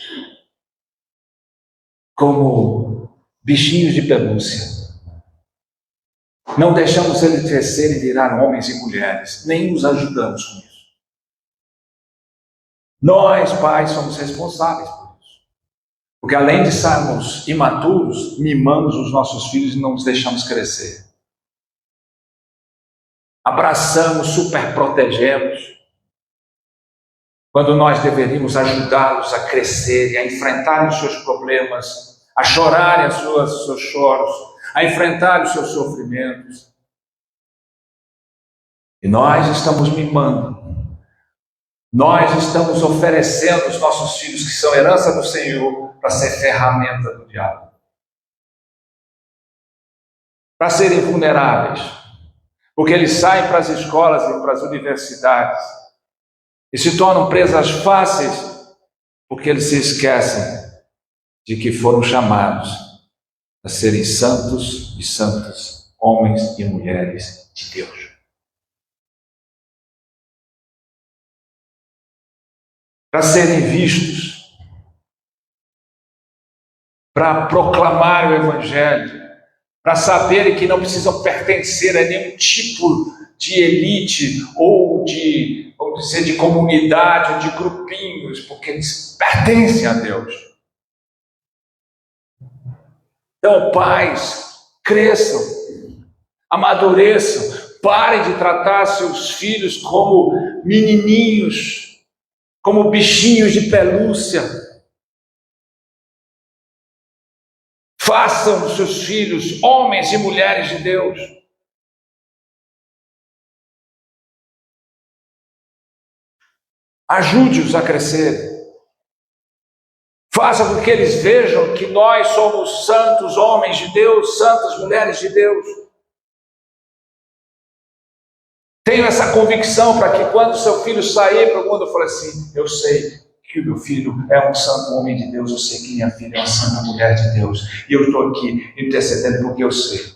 como bichinhos de pelúcia. Não deixamos eles crescer e virar homens e mulheres, nem os ajudamos com isso. Nós, pais, somos responsáveis por isso. Porque além de sermos imaturos, mimamos os nossos filhos e não os deixamos crescer. Abraçamos, superprotegemos, quando nós deveríamos ajudá-los a crescerem, a enfrentarem os seus problemas, a chorarem os seus choros, a enfrentarem os seus sofrimentos. E nós estamos mimando. Nós estamos oferecendo os nossos filhos, que são herança do Senhor, para ser ferramenta do diabo. Para serem vulneráveis. Porque eles saem para as escolas e para as universidades e se tornam presas fáceis, porque eles se esquecem de que foram chamados a serem santos e santas, homens e mulheres de Deus. Para serem vistos, para proclamar o Evangelho, para saberem que não precisam pertencer a nenhum tipo de elite ou de, vamos dizer, de comunidade ou de grupinhos, porque eles pertencem a Deus. Então, pais, cresçam, amadureçam, parem de tratar seus filhos como menininhos, como bichinhos de pelúcia. Façam dos seus filhos homens e mulheres de Deus. Ajude-os a crescer. Faça com que eles vejam que nós somos santos homens de Deus, santas mulheres de Deus. Tenho essa convicção para que quando seu filho sair para o mundo, eu fale assim: eu sei que o meu filho é um santo homem de Deus, eu sei que minha filha é uma santa mulher de Deus, e eu estou aqui intercedendo porque eu sei.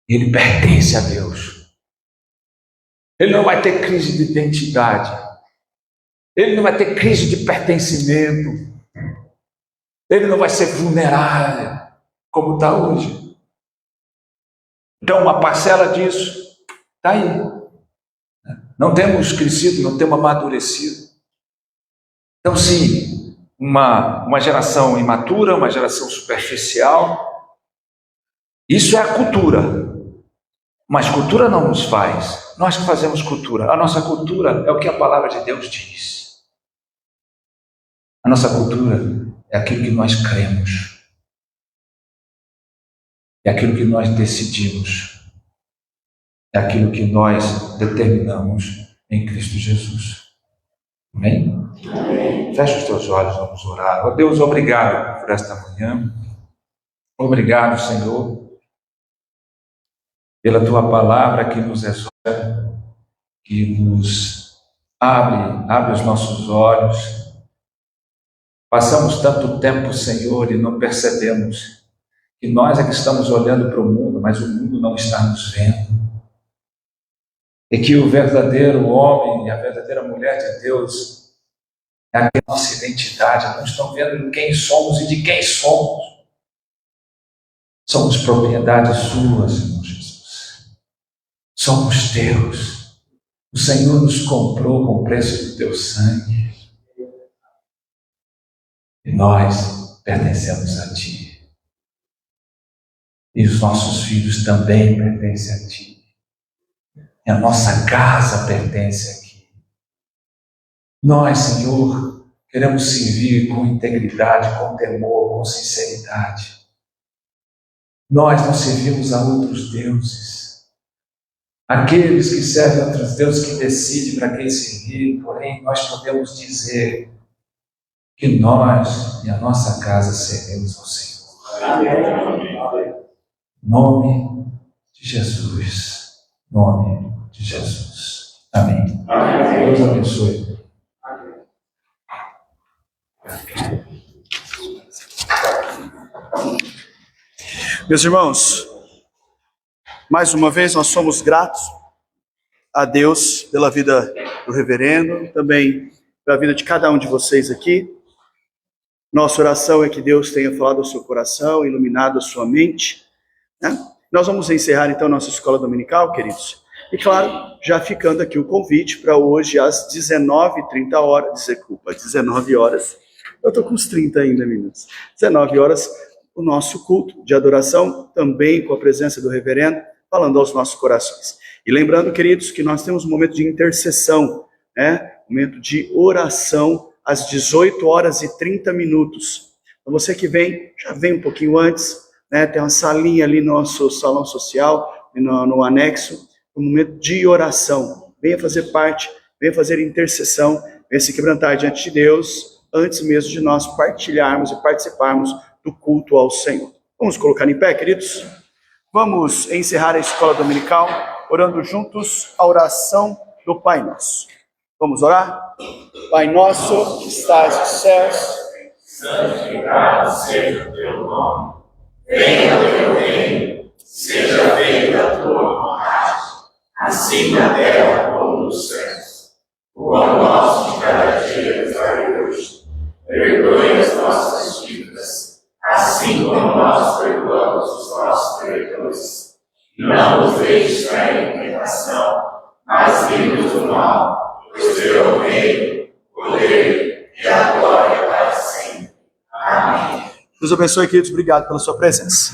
Ele pertence a Deus. Ele não vai ter crise de identidade. Ele não vai ter crise de pertencimento. Ele não vai ser vulnerável, como está hoje. Então, uma parcela disso está aí. Não temos crescido, não temos amadurecido. Então, sim, uma geração imatura, uma geração superficial, isso é a cultura. Mas cultura não nos faz. Nós que fazemos cultura. A nossa cultura é o que a palavra de Deus diz. A nossa cultura é aquilo que nós cremos. É aquilo que nós decidimos. É aquilo que nós determinamos em Cristo Jesus. Amém? Amém. Feche os teus olhos, vamos orar. Oh Deus, obrigado por esta manhã. Obrigado, Senhor, pela tua palavra que nos exorta, que nos abre os nossos olhos. Passamos tanto tempo, Senhor, e não percebemos que nós é que estamos olhando para o mundo, mas o mundo não está nos vendo. E que o verdadeiro homem e a verdadeira mulher de Deus é a nossa identidade. Não estão vendo quem somos e de quem somos. Somos propriedade sua, Senhor Jesus. Somos teus. O Senhor nos comprou com o preço do teu sangue. E nós pertencemos a Ti. E os nossos filhos também pertencem a Ti. E a nossa casa pertence aqui. Nós, Senhor, queremos servir com integridade, com temor, com sinceridade. Nós não servimos a outros deuses. Aqueles que servem a outros deuses que decidem para quem servir, porém nós podemos dizer que nós e a nossa casa seremos ao Senhor. Amém. Em nome de Jesus. Em nome de Jesus. Amém. Amém. Deus abençoe. Meus irmãos, mais uma vez nós somos gratos a Deus pela vida do reverendo, também pela vida de cada um de vocês aqui. Nossa oração é que Deus tenha falado ao seu coração, iluminado a sua mente, né? Nós vamos encerrar então nossa escola dominical, queridos. E claro, já ficando aqui o convite para hoje às 19h30 horas, 19 horas. Eu estou com uns 30 ainda minutos. 19 horas, o nosso culto de adoração, também com a presença do reverendo, falando aos nossos corações. E lembrando, queridos, que nós temos um momento de intercessão, né? Momento de oração, às 18h30. Então você que vem, já vem um pouquinho antes, né? Tem uma salinha ali no nosso salão social, no anexo, um momento de oração. Venha fazer parte, venha fazer intercessão, venha se quebrantar diante de Deus, antes mesmo de nós partilharmos e participarmos do culto ao Senhor. Vamos colocar em pé, queridos? Vamos encerrar a escola dominical, orando juntos a oração do Pai Nosso. Vamos orar? Pai nosso, que estás nos céus, santificado seja o teu nome. Venha o teu reino, seja feita a tua vontade, assim na terra como nos céus. O pão nosso de cada dia nos dai hoje. Perdoe as nossas dívidas, assim como nós perdoamos os nossos devedores. Não nos deixes cair em tentação, mas livra-nos do mal, pois teu é o reino, o poder e a glória para sempre. Amém. Deus abençoe, queridos. Obrigado pela sua presença.